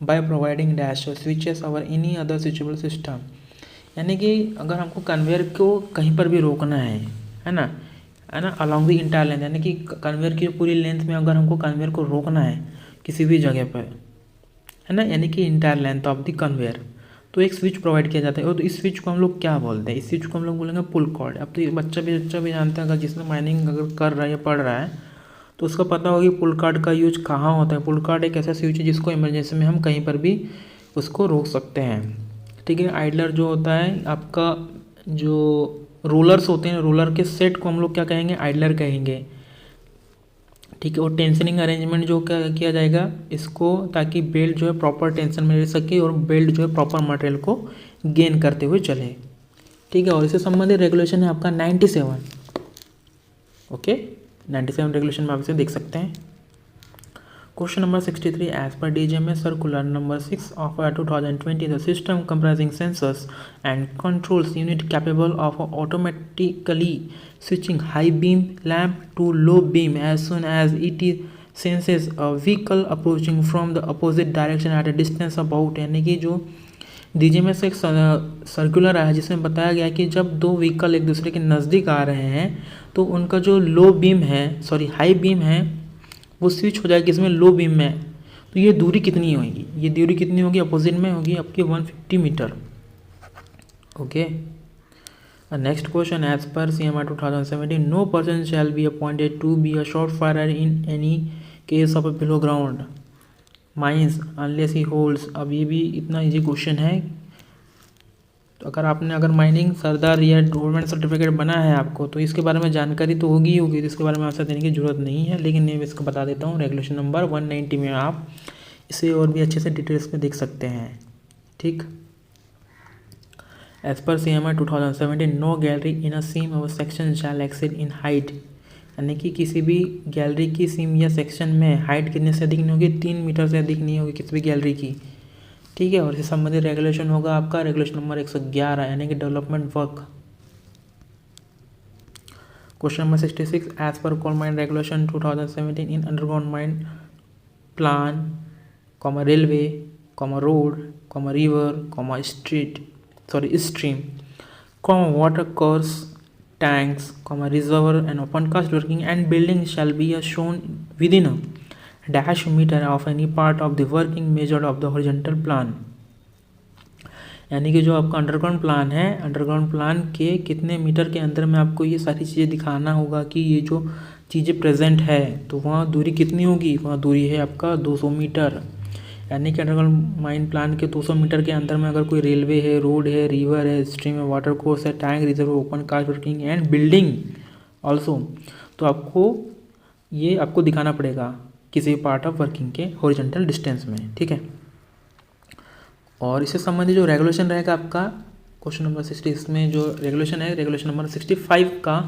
A: by providing dash switches or any other switchable system। यानी कि अगर हमको कन्वेयर को कहीं पर भी रोकना है ना, अलॉन्ग द इंटायर लेंथ, यानी कि कन्वेयर की पूरी लेंथ में अगर हमको कन्वेयर को रोकना है किसी भी जगह पर, है ना, यानी कि entire length of the conveyor, तो एक स्विच प्रोवाइड किया जाता है। और तो इस स्विच को हम लोग क्या बोलते हैं? इस स्विच को हम लोग बोलेंगे पुल कॉर्ड। अब तो ये बच्चा भी जानता है, अगर जिसने माइनिंग अगर कर रहा है या पढ़ रहा है तो उसको पता होगा कि पुल कॉर्ड का यूज कहाँ होता है। पुल कॉर्ड एक ऐसा स्विच है जिसको इमरजेंसी में हम कहीं पर भी उसको रोक सकते हैं। ठीक है, आइडलर जो होता है आपका, जो रोलर्स होते हैं, रोलर के सेट को हम लोग क्या कहेंगे? आइडलर कहेंगे। ठीक है, और टेंशनिंग अरेंजमेंट जो क्या किया जाएगा इसको, ताकि बेल्ट जो है प्रॉपर टेंशन में रह सके और बेल्ट जो है प्रॉपर मटेरियल को गेन करते हुए चले। ठीक है, और इससे संबंधित रेगुलेशन है आपका 97। ओके, 97 रेगुलेशन में आप इसे देख सकते हैं। Question number 63, as per DGMA circular number 6 of 2020 the system comprising sensors and controls unit capable of automatically switching high beam lamp to low beam as soon as it senses a vehicle approaching from the opposite direction at a distance about, यानी कि जो DGMA से एक circular आया जिसमें बताया गया कि जब दो व्हीकल एक दूसरे के नज़दीक आ रहे हैं तो उनका जो लो बीम है, हाई बीम है, वो स्विच हो जाएगा किसमें? लो बीम में। तो ये दूरी कितनी होगी? ये दूरी कितनी होगी? अपोजिट में होगी आपकी 150 metre. Okay, next question, as per CMR 2017 no person shall be appointed to be a short fire in any case of below ground mines unless he holds. अब ये भी इतना इजी क्वेश्चन है, तो अगर माइनिंग सरदार या गवर्नमेंट सर्टिफिकेट बना है आपको तो इसके बारे में जानकारी तो होगी ही होगी, तो इसके बारे में आपसे देने की जरूरत नहीं है, लेकिन मैं इसको बता देता हूँ। रेगुलेशन नंबर 190 में आप इसे और भी अच्छे से डिटेल्स में देख सकते हैं। ठीक, as per CMR 2017 no gallery in a seam or section shall exceed in height, यानी कि किसी भी गैलरी की सीम या सेक्शन में हाइट कितने से अधिक नहीं होगी? 3 मीटर से अधिक नहीं होगी किसी भी गैलरी की। ठीक है, और इससे संबंधित रेगुलेशन होगा आपका रेगुलेशन नंबर 111, यानी कि development work. Question number 66, as per coal mine regulation 2017 in underground mine plan, railway, road, river, stream, water course, tanks, reservoir and open cast working and building shall be shown within a dash meter of any part of the working measured of the horizontal plan। यानी कि जो आपका underground plan है, underground plan के कितने metre के अंदर में आपको ये सारी चीज़ें दिखाना होगा कि ये जो चीज़ें प्रेजेंट है, तो वहाँ दूरी कितनी होगी? वहाँ दूरी है आपका 200 मीटर। यानी कि अंडरग्राउंड माइन प्लान के 200 मीटर के अंदर में अगर कोई रेलवे है, रोड है, रिवर है, स्ट्रीम है, वाटर कोर्स है, tank, reserve, open cast working and building also, तो आपको दिखाना पड़ेगा किसी पार्ट ऑफ वर्किंग के हॉरिजॉन्टल डिस्टेंस में। ठीक है, और इससे संबंधित जो रेगुलेशन रहेगा आपका क्वेश्चन नंबर 60, इसमें जो रेगुलेशन है रेगुलेशन नंबर 65 का,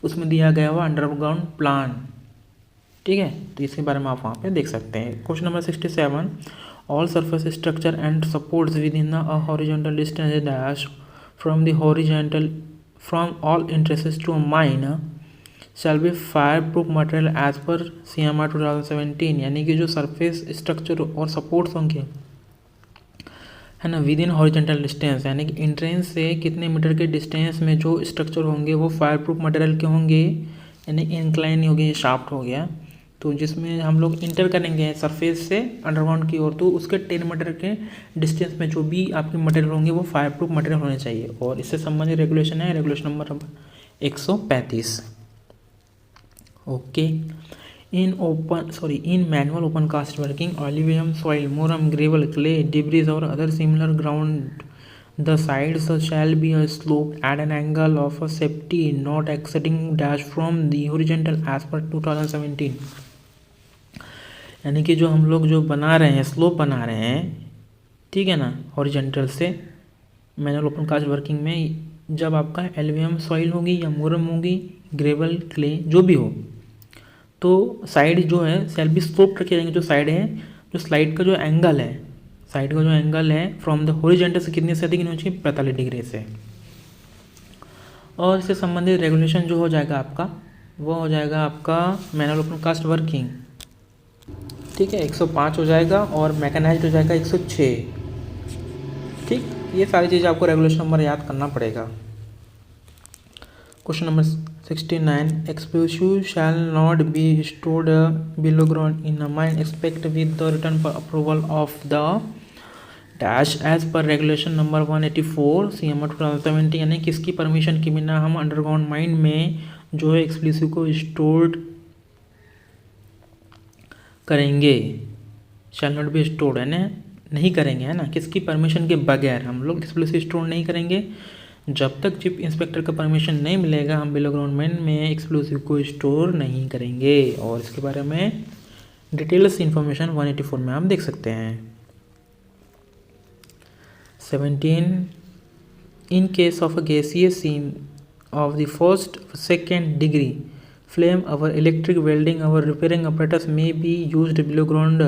A: उसमें दिया गया हुआ अंडरग्राउंड प्लान, ठीक है। तो इसके बारे में आप वहाँ पे देख सकते हैं। Question number 67, all surface structure and supports within a horizontal distance dash from the horizontal from all interest to a mine shall be fire proof material as per CMR 2017, यानी कि जो सरफेस स्ट्रक्चर और supports होंगे, है ना, with in horizontal distance, यानी कि entrance से कितने मीटर के डिस्टेंस में जो स्ट्रक्चर होंगे वो फायर प्रूफ मटेरियल के होंगे, यानी इंक्लाइन हो गया, शाफ्ट हो गया, तो जिसमें हम लोग इंटर करेंगे सरफेस से अंडरग्राउंड की ओर, तो उसके 10 मीटर के डिस्टेंस में जो भी आपके मटेरियल होंगे वो फायर प्रूफ मटेरियल होने चाहिए। और इससे संबंधित रेगुलेशन है regulation number 135। Okay. in manual open cast working, alluvium, soil, muram, gravel, clay, debris or other similar ground, the sides shall be sloped at an angle of safety not exceeding dash from the horizontal as per 2017, यानी कि जो हम लोग जो बना रहे हैं, slope बना रहे हैं, ठीक है ना, हॉरिजॉन्टल से मैनुअल ओपन कास्ट वर्किंग में, जब आपका एल्यूमिनियम सॉइल होगी या मुरम होगी, ग्रेवल, क्ले, जो भी हो, तो साइड जो है सेल बी स्लोप रखे जाएंगे। जो साइड है, जो स्लाइड का जो एंगल है, साइड का जो एंगल है फ्रॉम द हॉरिजॉन्टल से कितने से अधिक नहीं होनी चाहिए, 45 डिग्री से। और इससे संबंधित रेगुलेशन जो हो जाएगा आपका, वो हो जाएगा आपका मैनुअल ओपन कास्ट वर्किंग, ठीक है, 105 हो जाएगा, और मैकेनाइज्ड हो जाएगा 106, ठीक। ये सारी चीज़ आपको रेगुलेशन नंबर याद करना पड़ेगा। Question number 69, explosive shall not be stored below ground in a mine except with the written approval of the dash as per regulation number 184 CMR 2017, यानी किसकी परमिशन के बिना हम अंडरग्राउंड माइन में जो है एक्सप्लोसिव को स्टोर करेंगे, शैल नॉट बी स्टोर्ड, है ना, नहीं करेंगे, है ना, किसकी परमिशन के बगैर हम लोग एक्सप्लोसिव स्टोर नहीं करेंगे। जब तक चीफ इंस्पेक्टर का परमिशन नहीं मिलेगा हम बिलो ग्राउंड माइन में एक्सप्लोसिव को स्टोर नहीं करेंगे। और इसके बारे में डिटेल्स इंफॉर्मेशन 184 में हम देख सकते हैं। 17, in case of a gaseous seam of the first second degree flame or electric welding or repairing operators may be used below ground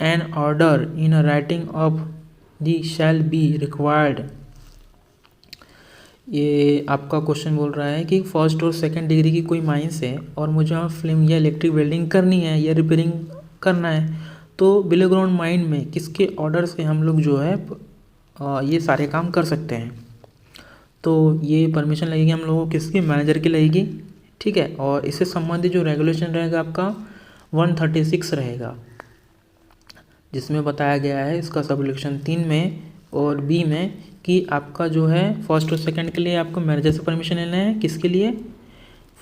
A: an order in writing of the shall be required. ये आपका question बोल रहा है कि first और second degree की कोई mines है और मुझे वहाँ फ्लेम या इलेक्ट्रिक वेल्डिंग करनी है या रिपेयरिंग करना है, तो बिलो ग्राउंड माइन में किसके ऑर्डर से हम लोग जो है ये सारे काम कर सकते हैं। तो ये परमिशन लगेगी हम लोगों को किसकी, मैनेजर की लगेगी, ठीक है। और इससे संबंधित जो रेगुलेशन रहेगा आपका 136 रहेगा, जिसमें बताया गया है इसका सब रिलेक्शन 3 में और बी में कि आपका जो है फर्स्ट और सेकंड के लिए आपको मैनेजर से परमिशन लेना है, किसके लिए,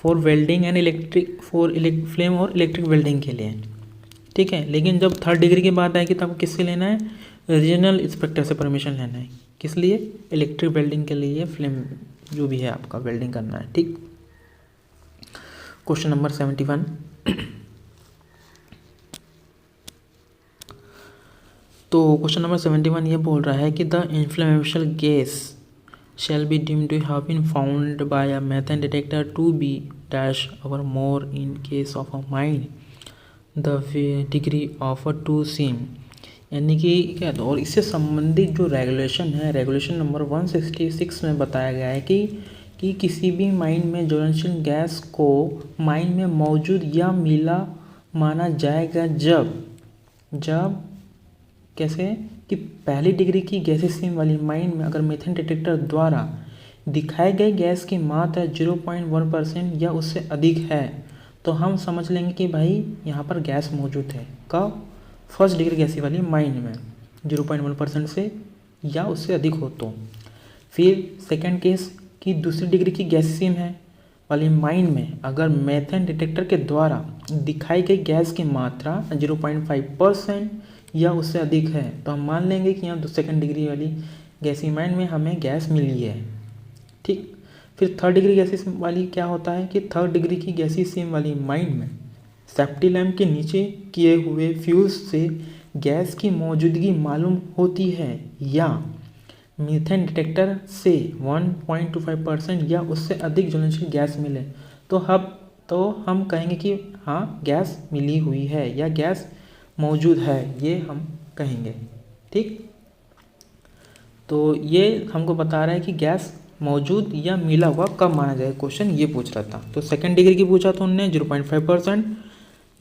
A: for welding and electric, for flame और इलेक्ट्रिक वेल्डिंग के लिए, ठीक है। लेकिन जब थर्ड डिग्री की बात आएगी तब किससे लेना है, रीजनल इंस्पेक्टर से परमिशन लेना है, किस लिए, इलेक्ट्रिक वेल्डिंग के लिए, फ्लेम जो भी है आपका वेल्डिंग करना है, ठीक। क्वेश्चन नंबर 71, तो क्वेश्चन नंबर 71 ये बोल रहा है कि the inflammable gas shall be deemed to have been found by a methane detector to be dash or more in case of a mine the degree of a 2 seam, यानी कि क्या है। और इससे संबंधित जो रेगुलेशन है रेगुलेशन नंबर 166 में बताया गया है कि किसी भी माइन में ज्वलनशील गैस को माइन में मौजूद या मिला माना जाएगा जब कैसे कि पहली डिग्री की गैसीय सीम वाली माइन में अगर मीथेन डिटेक्टर द्वारा दिखाए गए गैस की मात्रा 0.1% या उससे अधिक है, तो हम समझ लेंगे कि भाई यहाँ पर गैस मौजूद है। कब, फर्स्ट डिग्री गैसीय वाली माइन में 0.1% से या उससे अधिक हो तो। फिर सेकेंड केस कि दूसरी डिग्री की गैसीय सीम है वाली माइन में अगर मीथेन डिटेक्टर के द्वारा दिखाई गई गैस की मात्रा 0.5% या उससे अधिक है, तो हम मान लेंगे कि यहाँ सेकंड डिग्री वाली गैसीय माइन में हमें गैस मिली है, ठीक। फिर थर्ड डिग्री गैसीय वाली क्या होता है कि थर्ड डिग्री की गैसीय सीम वाली माइन में सेफ्टी लैम्प के नीचे किए हुए फ्यूज से गैस की मौजूदगी मालूम होती है या मीथेन डिटेक्टर से 1.25% या उससे अधिक ज्वलनशील गैस मिले, तो हम कहेंगे कि हाँ गैस मिली हुई है या गैस मौजूद है, ये हम कहेंगे। ठीक, तो ये हमको बता रहा है कि गैस मौजूद या मिला हुआ कब माना जाए, क्वेश्चन ये पूछ रहा था। तो सेकंड डिग्री की पूछा तो उनने 0.5%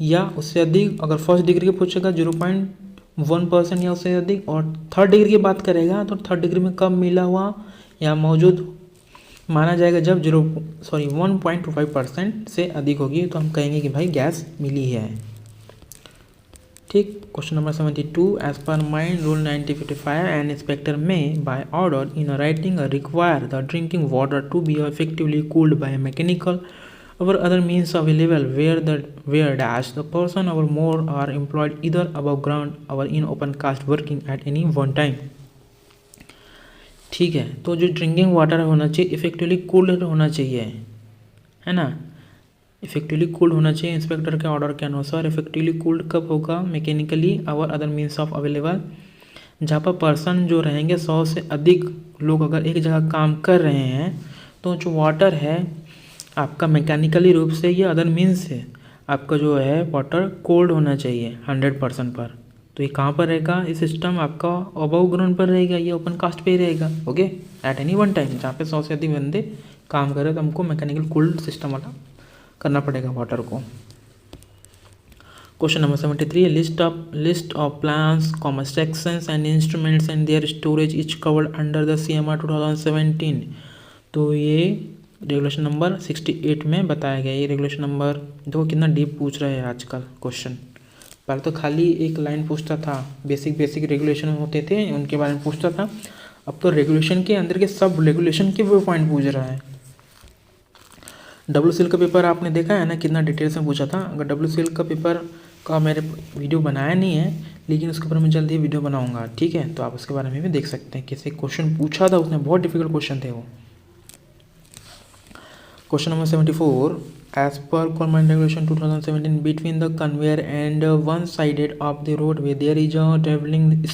A: या उससे अधिक, अगर फर्स्ट डिग्री की पूछेगा 0.1% या उससे अधिक, और थर्ड डिग्री की बात करेगा तो थर्ड डिग्री में कब मिला हुआ या मौजूद माना जाएगा, जब 1.25% से अधिक होगी तो हम कहेंगे कि भाई गैस मिली है। ठीक, question number 72, as per mine rule 1955 an inspector may by order in writing require the drinking water to be effectively cooled by mechanical or other means available where dash the person or more are employed either above ground or in open cast working at any one time। ठीक है, तो जो drinking water होना चाहिए effectively cooled होना चाहिए, है ना, इफेक्टिवली कूल्ड होना चाहिए इंस्पेक्टर के ऑर्डर के अनुसार। इफेक्टिवली कूल्ड कब होगा, मैकेनिकली और अदर मीन्स ऑफ अवेलेबल, जहाँ पर पर्सन जो रहेंगे 100 से अधिक लोग अगर एक जगह काम कर रहे हैं तो जो वाटर है आपका मैकेनिकली रूप से या अदर मीन्स से आपका जो है वाटर कोल्ड होना चाहिए 100% पर। तो ये कहाँ पर रहेगा, ये सिस्टम आपका अबव ग्राउंड पर रहेगा, ये ओपन कास्ट पे ही रहेगा। Okay, at any one time जहाँ पे 100 से अधिक बंदे काम कर रहे तो हमको मैकेनिकल कूल्ड सिस्टम वाला करना पड़ेगा वाटर को। Question number 73, list of plans, sections and instruments and their storage each covered under the CMR 2017। तो ये रेगुलेशन नंबर 68 में बताया गया। ये रेगुलेशन नंबर, देखो कितना डीप पूछ रहे हैं आजकल क्वेश्चन। पहले तो खाली एक लाइन पूछता था, बेसिक रेगुलेशन होते थे उनके बारे में पूछता था, अब तो रेगुलेशन के अंदर के सब रेगुलेशन के वो पॉइंट पूछ रहा है। WCL का पेपर आपने देखा है ना, कितना डिटेल्स में पूछा था। अगर WCL का पेपर का मैंने वीडियो बनाया नहीं है, लेकिन उसके ऊपर मैं जल्दी वीडियो बनाऊंगा, ठीक है, तो आप उसके बारे में भी देख सकते हैं। कैसे क्वेश्चन पूछा था उसने, बहुत डिफिकल्ट क्वेश्चन थे वो। Question number 74, as per coal mine regulation 2017 between the conveyor and one sided of the road way there is a travelling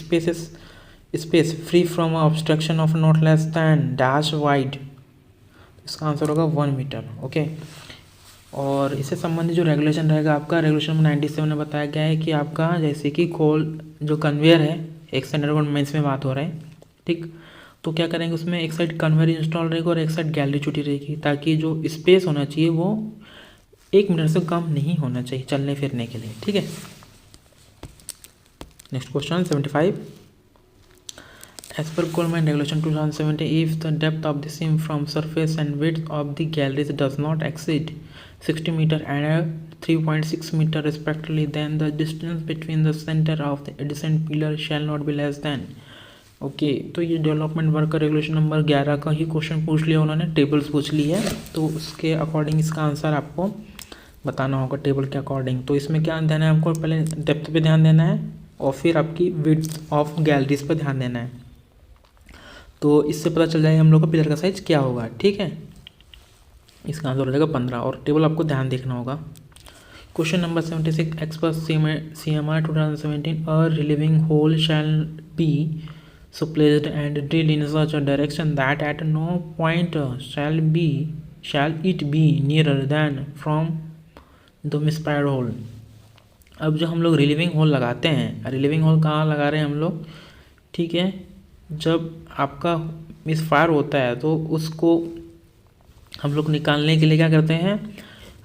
A: space free from obstruction of not less than dash wide. इसका answer होगा 1 metre. Okay, और इससे संबंधित जो regulation रहेगा आपका, regulation number 97 में बताया गया है कि आपका जैसे कि खोल जो कन्वेयर है, एक से अंडरग्राउंड मेंस में बात हो रहा है, ठीक, तो क्या करेंगे उसमें एक साइड कन्वेयर इंस्टॉल रहेगा और एक साइड गैलरी छुट्टी रहेगी, ताकि जो स्पेस होना चाहिए वो 1 मीटर से कम नहीं होना चाहिए चलने फिरने के लिए। ठीक है, next question 75, as per coal mine regulation 2017 if the depth of the seam from surface and width of the galleries does not exceed 60 metre and 3.6 metre respectively, then the distance between the centre of the adjacent pillar shall not be less than. Okay, तो ये development work का regulation number 11 का ही question पूछ लिया उन्होंने, tables पूछ ली है, तो उसके अकॉर्डिंग इसका आंसर आपको बताना होगा टेबल के अकॉर्डिंग। तो इसमें क्या देना है हमको, पहले डेप्थ पे ध्यान देना है और फिर आपकी विड्थ ऑफ गैलरीज पर ध्यान देना है, तो इससे पता चल जाएगा हम लोग का पिलर का साइज क्या होगा। ठीक है, इसका आंसर हो जाएगा 15, और टेबल आपको ध्यान देखना होगा। Question number 76, as per CMR 2017 a relieving hole shall be so placed and drilled in such a direction that at no point shall it be nearer than from the misfired hole। अब जो हम लोग relieving whole लगाते हैं, relieving whole कहाँ लगा रहे हैं हम लोग, ठीक है, जब आपका मिसफायर होता है तो उसको हम लोग निकालने के लिए क्या करते हैं,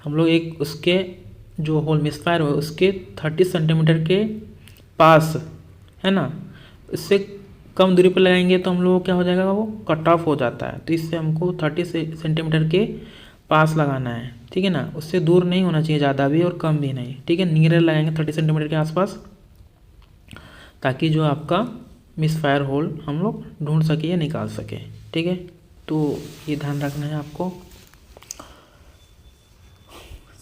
A: हम लोग एक उसके जो होल मिसफायर हो उसके 30 सेंटीमीटर के पास, है ना, इससे कम दूरी पर लगाएंगे तो हम लोग को क्या हो जाएगा, वो कट ऑफ हो जाता है। तो इससे हमको 30 सेंटीमीटर के पास लगाना है, ठीक है ना, उससे दूर नहीं होना चाहिए, ज़्यादा भी और कम भी नहीं। ठीक है, नियर लगाएंगे 30 सेंटीमीटर के आसपास, ताकि जो आपका मिसफायर होल हम लोग ढूंढ सके या निकाल सके। ठीक है, तो ये ध्यान रखना है आपको।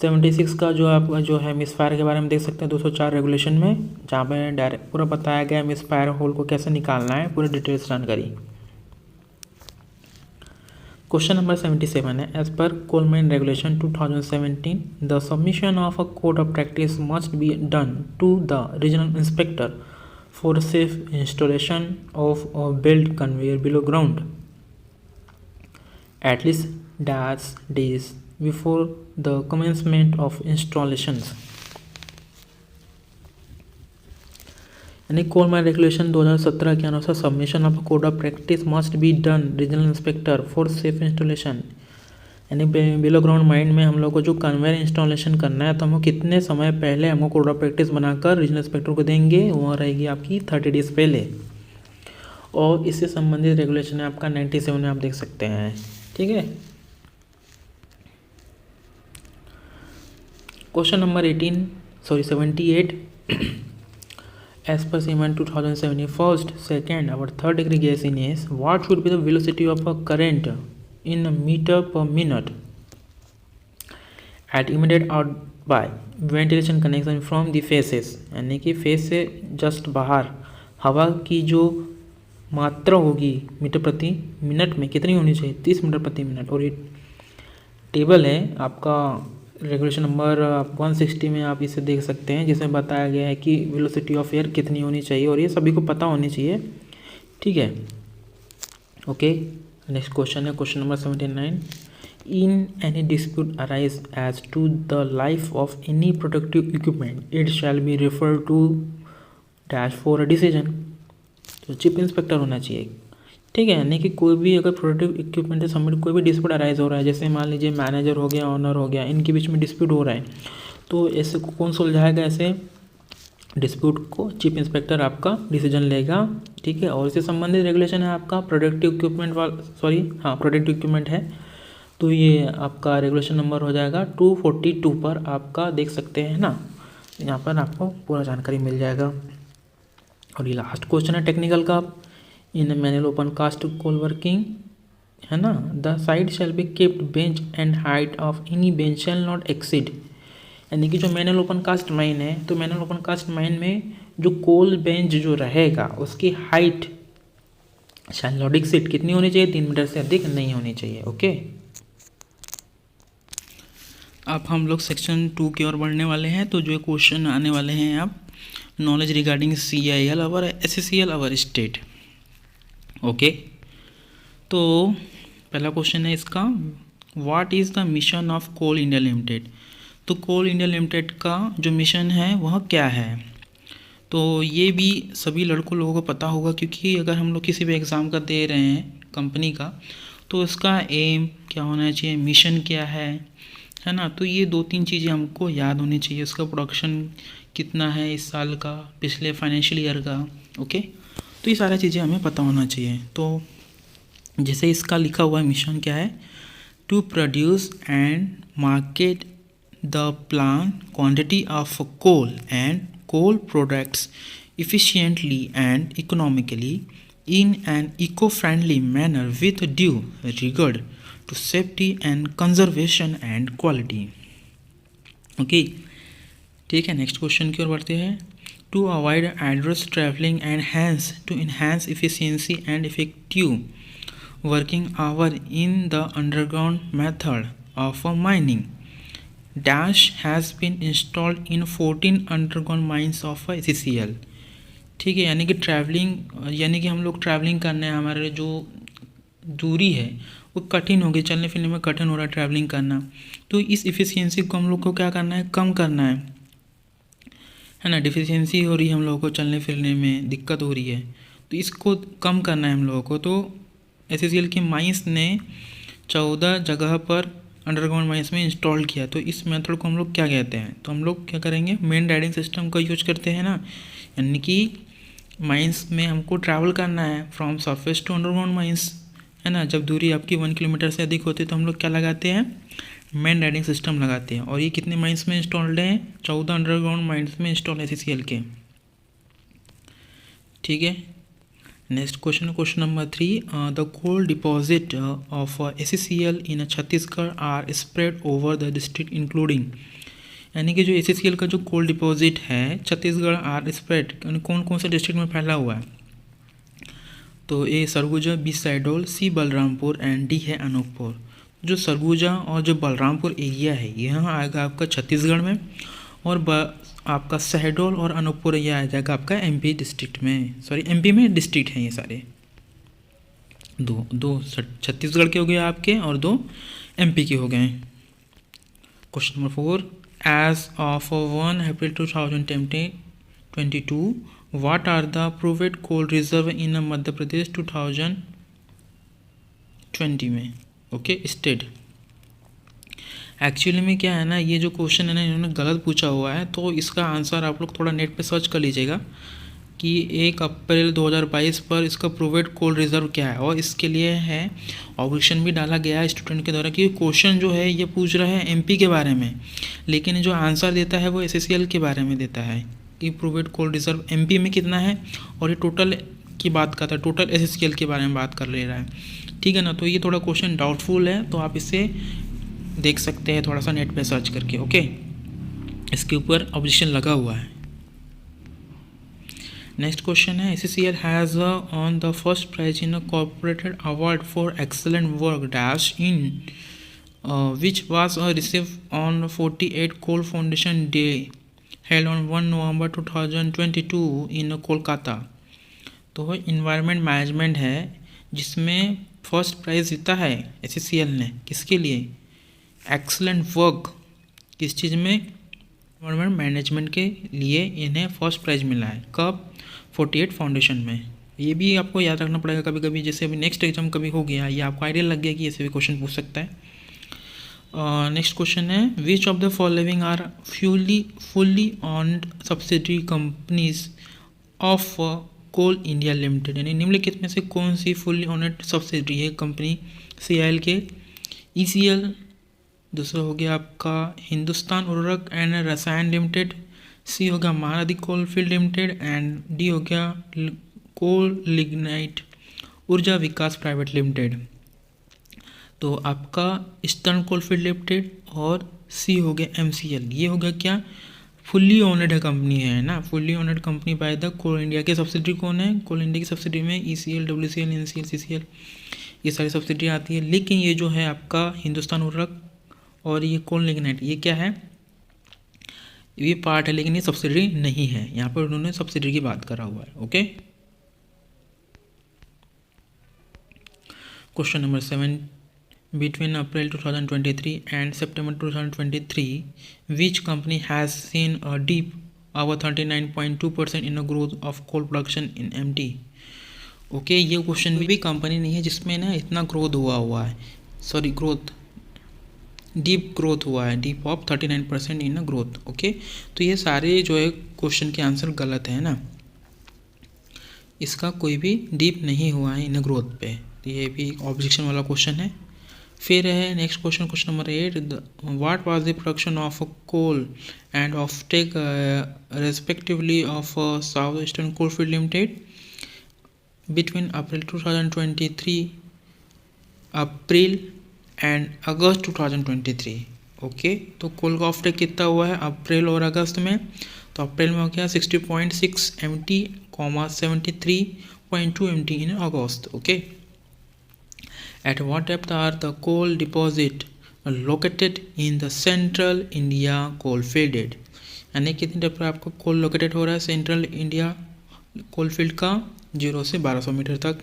A: 76 का जो आप जो है मिसफायर के बारे में देख सकते हैं 204 रेगुलेशन में, जहाँ पे डायरेक्ट पूरा बताया गया है मिसफायर होल को कैसे निकालना है, पूरी डिटेल्स जानकारी। क्वेश्चन नंबर 77 है, as per coal mine regulation 2017 the submission of a code of practice must be done to the regional inspector for safe installation of a belt conveyor below ground at least dash days before the commencement of installations. यानी coal mine regulation 2017 के अनुसार submission of code of practice must be done regional inspector for safe installation. यानी below ground mine में हम लोग को जो conveyor installation करना है तो हमको कितने समय पहले हमको कोड ऑफ प्रैक्टिस बनाकर रीजनल इंस्पेक्टर को देंगे, वहाँ रहेगी आपकी 30 डेज पहले। और इससे संबंधित रेगुलेशन है आपका 97 में आप देख सकते हैं। ठीक है, question number 78 as per Siemens 2070 first, second, our third degree guessing is what should be the velocity of a current in a meter per minute at emitted out by ventilation connection from the faces। यानी कि face से just बाहर हवा की जो मात्रा होगी metre प्रति मिनट में कितनी होनी चाहिए, 30 मीटर प्रति मिनट। और ये टेबल है आपका रेगुलेशन नंबर 160 में आप इसे देख सकते हैं, जिसमें बताया गया है कि वेलोसिटी ऑफ एयर कितनी होनी चाहिए और ये सभी को पता होनी चाहिए। ठीक है, ओके। नेक्स्ट क्वेश्चन है question number 79। In any dispute arise as to the life of any productive equipment it shall be refer to dash for a decision. तो चीफ इंस्पेक्टर होना चाहिए। ठीक है, यानी कि कोई भी अगर प्रोडक्टिव इक्विपमेंट से सबमिट कोई भी डिस्प्यूट अराइज हो रहा है, जैसे मान लीजिए मैनेजर हो गया, ऑनर हो गया, इनके बीच में डिस्प्यूट हो रहा है, तो ऐसे कौन सुलझाएगा ऐसे डिस्प्यूट को? चीफ इंस्पेक्टर आपका डिसीजन लेगा। ठीक है, और इससे संबंधित रेगुलेशन है आपका प्रोडक्टिव इक्विपमेंट प्रोडक्टिव इक्विपमेंट है, तो ये आपका रेगुलेशन नंबर हो जाएगा 242 पर आपका देख सकते हैं ना, यहाँ पर आपको पूरा जानकारी मिल जाएगा। और ये लास्ट क्वेश्चन है टेक्निकल का। In manual open cast coal working है ना, the side shall be kept bench and height of any bench shall not exceed. यानी कि जो मैनुअल ओपन कास्ट माइन है, तो मैनुअल ओपन कास्ट माइन में जो कोल बेंच जो रहेगा उसकी हाइट शैल नॉट एक्सीड कितनी होनी चाहिए, 3 मीटर से अधिक नहीं होनी चाहिए। ओके, अब हम लोग सेक्शन 2 की ओर बढ़ने वाले हैं। तो जो क्वेश्चन आने वाले हैं आप नॉलेज रिगार्डिंग CIL और SCCL और स्टेट। ओके, तो पहला क्वेश्चन है इसका, what is the mission of Coal India Limited. तो कोल इंडिया लिमिटेड का जो मिशन है वह क्या है, तो ये भी सभी लोगों को पता होगा, क्योंकि अगर हम लोग किसी भी एग्ज़ाम का दे रहे हैं कंपनी का, तो उसका एम क्या होना चाहिए, मिशन क्या है ना। तो ये 2-3 चीज़ें हमको याद होनी चाहिए। उसका प्रोडक्शन कितना है इस साल का, पिछले फाइनेंशियल ईयर का। ओके, तो ये सारी चीज़ें हमें पता होना चाहिए। तो जैसे इसका लिखा हुआ मिशन क्या है, to produce and market the plan quantity of coal and coal products efficiently and economically in an eco-friendly manner with due regard to safety and conservation and quality। Okay, ठीक है, नेक्स्ट क्वेश्चन की ओर बढ़ते हैं। To avoid adverse travelling and hence to enhance efficiency and effective working hour in the underground method of mining dash has been installed in 14 underground mines of SCCL। ठीक है, यानी कि ट्रैवलिंग, यानी कि हम लोग ट्रैवलिंग करने हैं, हमारे जो दूरी है वो कठिन होगी, चलने फिरने में कठिन हो रहा है ट्रैवलिंग करना। तो इस इफ़िशियंसी को हम लोग को क्या करना है, कम करना है ना। डिफिशियंसी हो रही है हम लोगों को, चलने फिरने में दिक्कत हो रही है, तो इसको कम करना है हम लोगों को। तो SCCL के माइंस ने 14 जगह पर अंडरग्राउंड माइंस में इंस्टॉल किया। तो इस मेथड को हम लोग क्या कहते हैं, तो हम लोग क्या करेंगे, मेन राइडिंग सिस्टम का यूज करते हैं ना। यानी कि माइंस में हमको ट्रैवल करना है from surface to underground mines, है ना। जब दूरी आपकी 1 किलोमीटर से अधिक होती है तो हम लोग क्या लगाते हैं, मेन राइडिंग सिस्टम लगाते हैं। और ये कितने माइंस में इंस्टॉल्ड हैं, 14 अंडरग्राउंड माइंस में इंस्टॉल है SCCL के। ठीक है, next question, question number 3। The coal deposit of SCCL in Chhattisgarh are spread over the district including. यानी कि जो SCCL का जो कोल डिपॉजिट है छत्तीसगढ़ आर स्प्रेड, यानी कौन कौन से डिस्ट्रिक्ट में फैला हुआ है, तो A Surguja, B Shahdol, C Balrampur and D है अनूपपुर। जो सरगुजा और जो बलरामपुर एरिया है यहाँ आएगा आपका छत्तीसगढ़ में, और आपका शहडोल और अनूपपुर एरिया आ जाएगा आपका MP डिस्ट्रिक्ट में, सॉरी MP में डिस्ट्रिक्ट हैं ये सारे। दो छत्तीसगढ़ के हो गए आपके और 2 MP के हो गए। Question number 4, as of 1 April 2022, what are the proved coal reserve in Madhya Pradesh 2020 में? Okay state. एक्चुअली में क्या है ना, ये जो क्वेश्चन है ना इन्होंने गलत पूछा हुआ है, तो इसका आंसर आप लोग थोड़ा नेट पे सर्च कर लीजिएगा कि 1 अप्रैल 2022 पर इसका प्रूव्ड कोल रिजर्व क्या है, और इसके लिए है ऑप्शन भी डाला गया है स्टूडेंट के द्वारा कि क्वेश्चन जो है ये पूछ रहा है एमपी के बारे में, लेकिन जो आंसर देता है वो एससीएल के बारे में देता है कि प्रूव्ड कोल रिजर्व एमपी में कितना है, और ये टोटल की बात करता है, टोटल एससीएल के बारे में बात कर ले रहा है, ठीक है ना। तो ये थोड़ा क्वेश्चन डाउटफुल है, तो आप इसे देख सकते हैं थोड़ा सा नेट पे सर्च करके। ओके, इसके ऊपर ऑब्जेक्शन लगा हुआ है। नेक्स्ट क्वेश्चन है, SCL has won the first prize in a corporated award for excellent work dash in which was receive on 48 coal foundation day held on 1 November 2022 in Kolkata. तो environment management है जिसमें first prize जीता है SCL ने, किसके लिए? Excellent work, किस चीज़ में? इन्वायरमेंट मैनेजमेंट के लिए इन्हें फर्स्ट प्राइज़ मिला है। कब? 48 फाउंडेशन में। ये भी आपको याद रखना पड़ेगा कभी कभी, जैसे अभी नेक्स्ट एग्जाम कभी हो गया, ये आपको आइडिया लग गया कि ऐसे भी क्वेश्चन पूछ सकता है। नेक्स्ट क्वेश्चन है, which of the following are fully owned subsidiary companies of Coal India Limited, यानी निम्नलिखित में से कौन सी फुल्ली ऑनड सब्सिडरी है कंपनी CIL के? ECL, दूसरा हो गया आपका हिंदुस्तान उर्वरक एंड रसायन लिमिटेड, C हो गया Mahanadi coalfield limited, and D हो गया कोल लिग्नाइट ऊर्जा विकास प्राइवेट लिमिटेड। तो आपका ईस्टर्न कोलफील्ड लिमिटेड और C हो गया MCL, ये हो गया क्या? फुल्ली ऑनर्ड कंपनी है ना, fully owned company by the Coal India के सब्सिडरी कौन है? कोल इंडिया की सब्सिडरी में ECL, WCL, NCL, CCL ये सारी सब्सिडरी आती है, लेकिन ये जो है आपका हिंदुस्तान उर्वरक और ये कोल लिग्नाइट ये क्या है? ये पार्ट है लेकिन ये सब्सिडरी नहीं है, यहाँ पर उन्होंने सब्सिडरी की बात करा हुआ है। Okay, question number 7, between April 2023 and September 2023, which company has seen a dip over 39.2% in a growth of coal production in MT? Okay, ये क्वेश्चन भी कंपनी नहीं है जिसमें ना इतना ग्रोथ हुआ है, सॉरी डीप ग्रोथ हुआ है, deep of 39% in growth. Okay, तो ये सारे जो है क्वेश्चन के आंसर गलत है ना, इसका कोई भी डीप नहीं हुआ है इन ग्रोथ पे, तो ये भी ऑब्जेक्शन वाला क्वेश्चन है। फिर है next question, question number 8, what was the production of coal and off take respectively of South Eastern Coalfield Limited between April 2023 April and August 2023। ओके, तो कोल का ऑफ टेक कितना हुआ है अप्रैल और अगस्त में? तो अप्रैल में हो गया 60.6 MT, 73.2 MT in August. Okay, at what depth are the coal deposit located in the central India coal field? यानी कितनी डेप्थ पर आपको कोल लोकेटेड हो रहा है सेंट्रल इंडिया कोल फील्ड का? 0 से 1200 मीटर तक।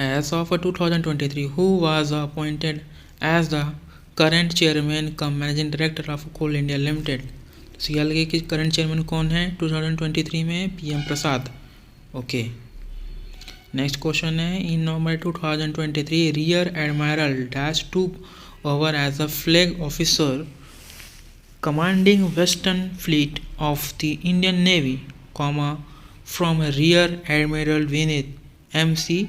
A: As of 2023, who was appointed as the current chairman cum managing director of Coal India Limited? CIL के करंट चेयरमैन कौन है 2023 में? PM Prasad. Okay, next question है, in November 2023 rear admiral dash took over as a flag officer commanding western fleet of the Indian navy, comma from rear admiral Vineet MC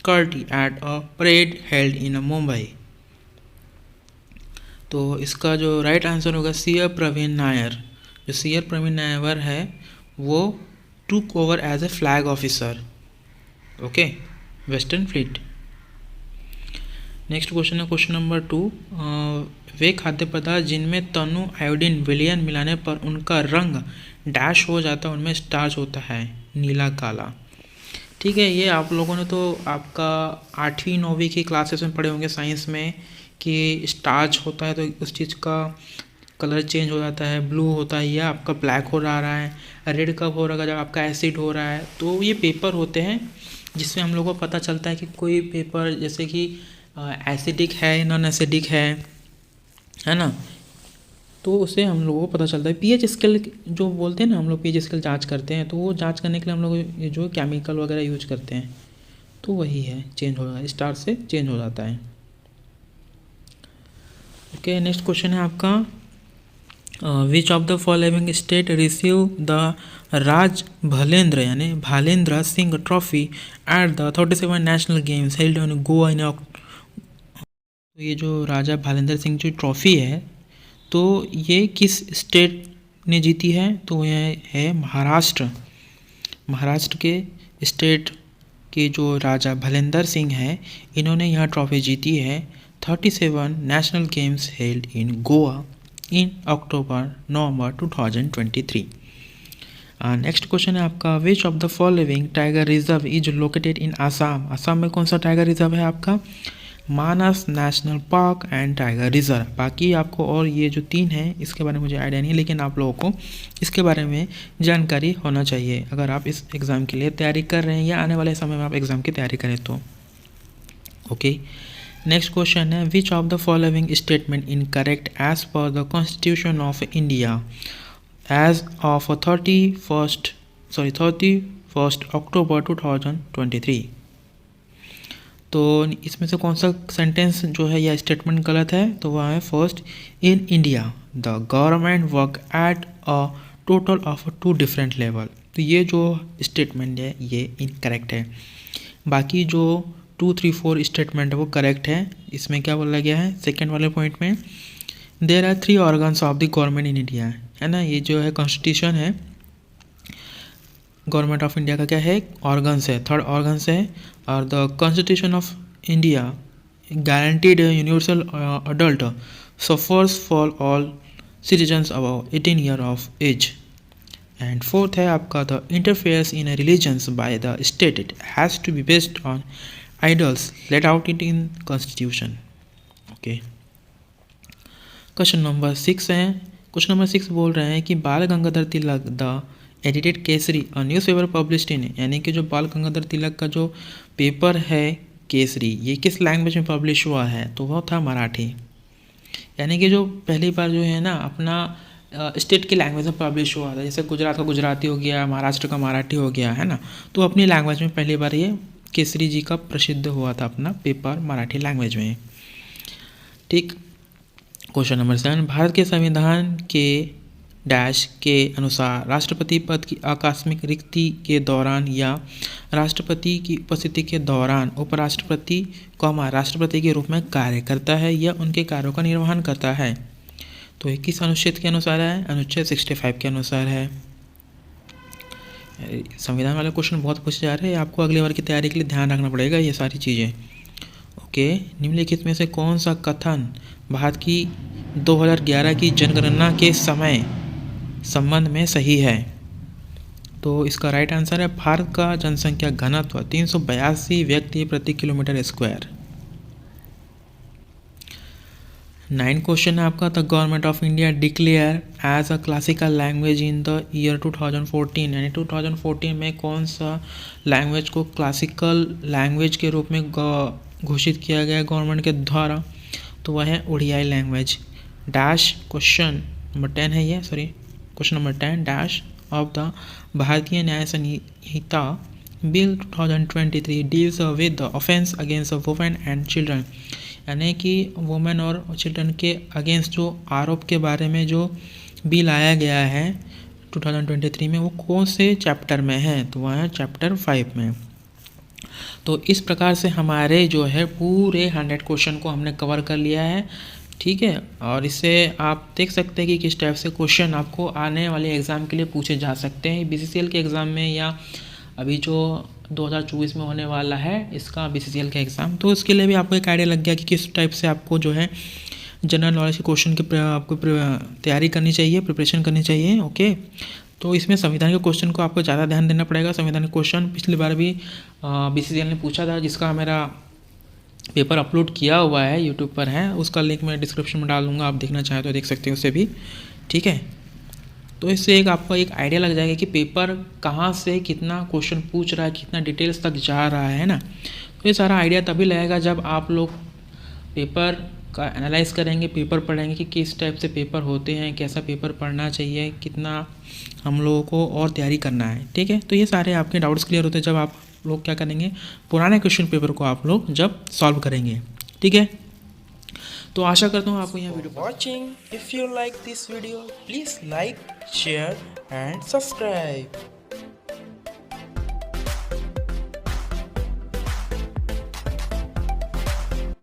A: Carty at a parade held in Mumbai. तो इसका जो right answer होगा CR Praveen Nair. जो CR Praveen Nair है वो took over as a flag officer, okay, western fleet. Next question है question number 2, वे खाद्य पदार्थ जिनमें तनु आयोडीन विलयन मिलाने पर उनका रंग डैश हो जाता है, उनमें स्टार्च होता है नीला काला। ठीक है, ये आप लोगों ने तो आपका 8वीं 9वीं की क्लासेस में पढ़े होंगे साइंस में कि स्टार्च होता है तो उस चीज़ का कलर चेंज हो जाता है, ब्लू होता है या आपका ब्लैक हो रहा है, रेड कब हो रहा है जब आपका एसिड हो रहा है। तो ये पेपर होते हैं जिसमें हम लोगों को पता चलता है कि कोई पेपर जैसे कि एसिडिक है नॉन एसिडिक है ना। तो उससे हम लोगों को पता चलता है। पीएच स्केल जो बोलते हैं ना, हम लोग पीएच स्केल जांच करते हैं, तो वो जांच करने के लिए हम लोग ये जो केमिकल वगैरह यूज करते हैं, तो वही है, चेंज हो जाता है, स्टार से चेंज हो जाता है। ओके, नेक्स्ट क्वेश्चन है आपका, which of the following state receive the Raj Bhalendra यानी Bhalendra Singh trophy at the 37 national games held in Goa in. तो ये जो राजा भालेंद्र सिंह जो ट्रॉफी है, तो ये किस स्टेट ने जीती है? तो यह है महाराष्ट्र। महाराष्ट्र के स्टेट के जो राजा भलेंद्र सिंह हैं, इन्होंने यह ट्रॉफी जीती है 37 national games held in Goa in November 2023। Next question है आपका, which of the following tiger reserve is located in Assam. Assam में कौन सा टाइगर रिजर्व है आपका? Manas national park and tiger reserve. बाकी आपको और ये जो 3 हैं इसके बारे में मुझे आइडिया नहीं है, लेकिन आप लोगों को इसके बारे में जानकारी होना चाहिए अगर आप इस एग्ज़ाम के लिए तैयारी कर रहे हैं या आने वाले समय में आप एग्ज़ाम की तैयारी करें तो। ओके, नेक्स्ट क्वेश्चन है, which of the following statement incorrect as per the constitution of India as of 31 October 2023। तो इसमें से कौन सा सेंटेंस जो है या स्टेटमेंट गलत है? तो वह है first, in India the government work at a total of 2 different level. तो ये जो स्टेटमेंट है ये इनकरेक्ट है। बाकी जो 2, 3, 4 स्टेटमेंट है वो करेक्ट है। इसमें क्या बोला गया है सेकेंड वाले पॉइंट में, there are 3 organs of the government in India, है ना। ये जो है कॉन्स्टिट्यूशन है गवर्नमेंट ऑफ इंडिया का क्या है? ऑर्गन्स है, 3rd ऑर्गन्स है। और the constitution of India guaranteed universal adult suffers for all citizens above 18 year of age. And 4th है आपका, the interferes in religions by the state it has to be based on idols let out it in constitution. Okay, question number 6 है। Question number 6 बोल रहे हैं कि बाल Gangadhar Tilak the edited Kesari और news paper published in, यानी कि जो बाल गंगाधर तिलक का जो पेपर है केसरी, ये किस लैंग्वेज में पब्लिश हुआ है? तो वह था मराठी। यानी कि जो पहली बार जो है ना अपना स्टेट की लैंग्वेज में पब्लिश हुआ था, जैसे गुजरात का गुजराती हो गया, महाराष्ट्र का मराठी हो गया, है ना। तो अपनी लैंग्वेज में पहली बार ये केसरी जी का प्रसिद्ध हुआ था अपना पेपर मराठी लैंग्वेज में। ठीक, क्वेश्चन नंबर 7, भारत के संविधान के डैश के अनुसार राष्ट्रपति पद की आकस्मिक रिक्ति के दौरान या राष्ट्रपति की उपस्थिति के दौरान उपराष्ट्रपति राष्ट्रपति के रूप में कार्य करता है या उनके कार्यों का निर्वहन करता है। तो ये किस अनुच्छेद के अनुसार है? अनुच्छेद 65 के अनुसार है। संविधान वाले क्वेश्चन बहुत पूछे जा रहे हैं, आपको अगली बार की तैयारी के लिए ध्यान रखना पड़ेगा ये सारी चीज़ें। ओके, निम्नलिखित में से कौन सा कथन भारत की 2011 की जनगणना के समय संबंध में सही है? तो इसका राइट आंसर है, भारत का जनसंख्या घनत्व 382 व्यक्ति प्रति किलोमीटर स्क्वायर। 9 क्वेश्चन है आपका, the government of India declare as a classical language in the year 2014, यानी 2014 में कौन सा लैंग्वेज को क्लासिकल लैंग्वेज के रूप में घोषित किया गया गवर्नमेंट के द्वारा? तो वह है उड़ियाई लैंग्वेज। डैश क्वेश्चन नंबर 10 है ये, sorry question number 10 dash of the Bharatiya Nyaya Sanhita bill 2023 deals with the offence against women and children, यानी कि वुमेन और चिल्ड्रन के अगेंस्ट जो आरोप के बारे में जो बिल आया गया है 2023 में, वो कौन से चैप्टर में है? तो वह है चैप्टर 5 में। तो इस प्रकार से हमारे जो है पूरे 100 क्वेश्चन को हमने कवर कर लिया है, ठीक है। और इससे आप देख सकते हैं कि किस टाइप से क्वेश्चन आपको आने वाले एग्ज़ाम के लिए पूछे जा सकते हैं, BCCL के एग्ज़ाम में या अभी जो 2024 में होने वाला है इसका BCCL का एग्ज़ाम। तो इसके लिए भी आपको एक आइडिया लग गया कि किस टाइप से आपको जो है जनरल नॉलेज के क्वेश्चन की आपको तैयारी करनी चाहिए, प्रिपरेशन करनी चाहिए। ओके, तो इसमें संविधान के क्वेश्चन को आपको ज़्यादा ध्यान देना पड़ेगा। संविधान के क्वेश्चन पिछली बार भी BCCL ने पूछा था, जिसका मेरा पेपर अपलोड किया हुआ है, यूट्यूब पर है, उसका लिंक मैं डिस्क्रिप्शन में डाल दूँगा, आप देखना चाहें तो देख सकते हैं उसे भी, ठीक है। तो इससे आपको एक आइडिया लग जाएगा कि पेपर कहाँ से कितना क्वेश्चन पूछ रहा है, कितना डिटेल्स तक जा रहा है ना। तो ये सारा आइडिया तभी लगेगा जब आप लोग पेपर का एनालाइज करेंगे, पेपर पढ़ेंगे कि किस टाइप से पेपर होते हैं, कैसा पेपर पढ़ना चाहिए, कितना हम लोगों को और तैयारी करना है। ठीक है, तो ये सारे आपके डाउट्स क्लियर होते हैं जब आप लोग क्या करेंगे, पुराने क्वेश्चन पेपर को आप लोग जब सॉल्व करेंगे। ठीक है, तो आशा करता हूँ आपको यह video
B: watching. If you like this video, please like, share and subscribe.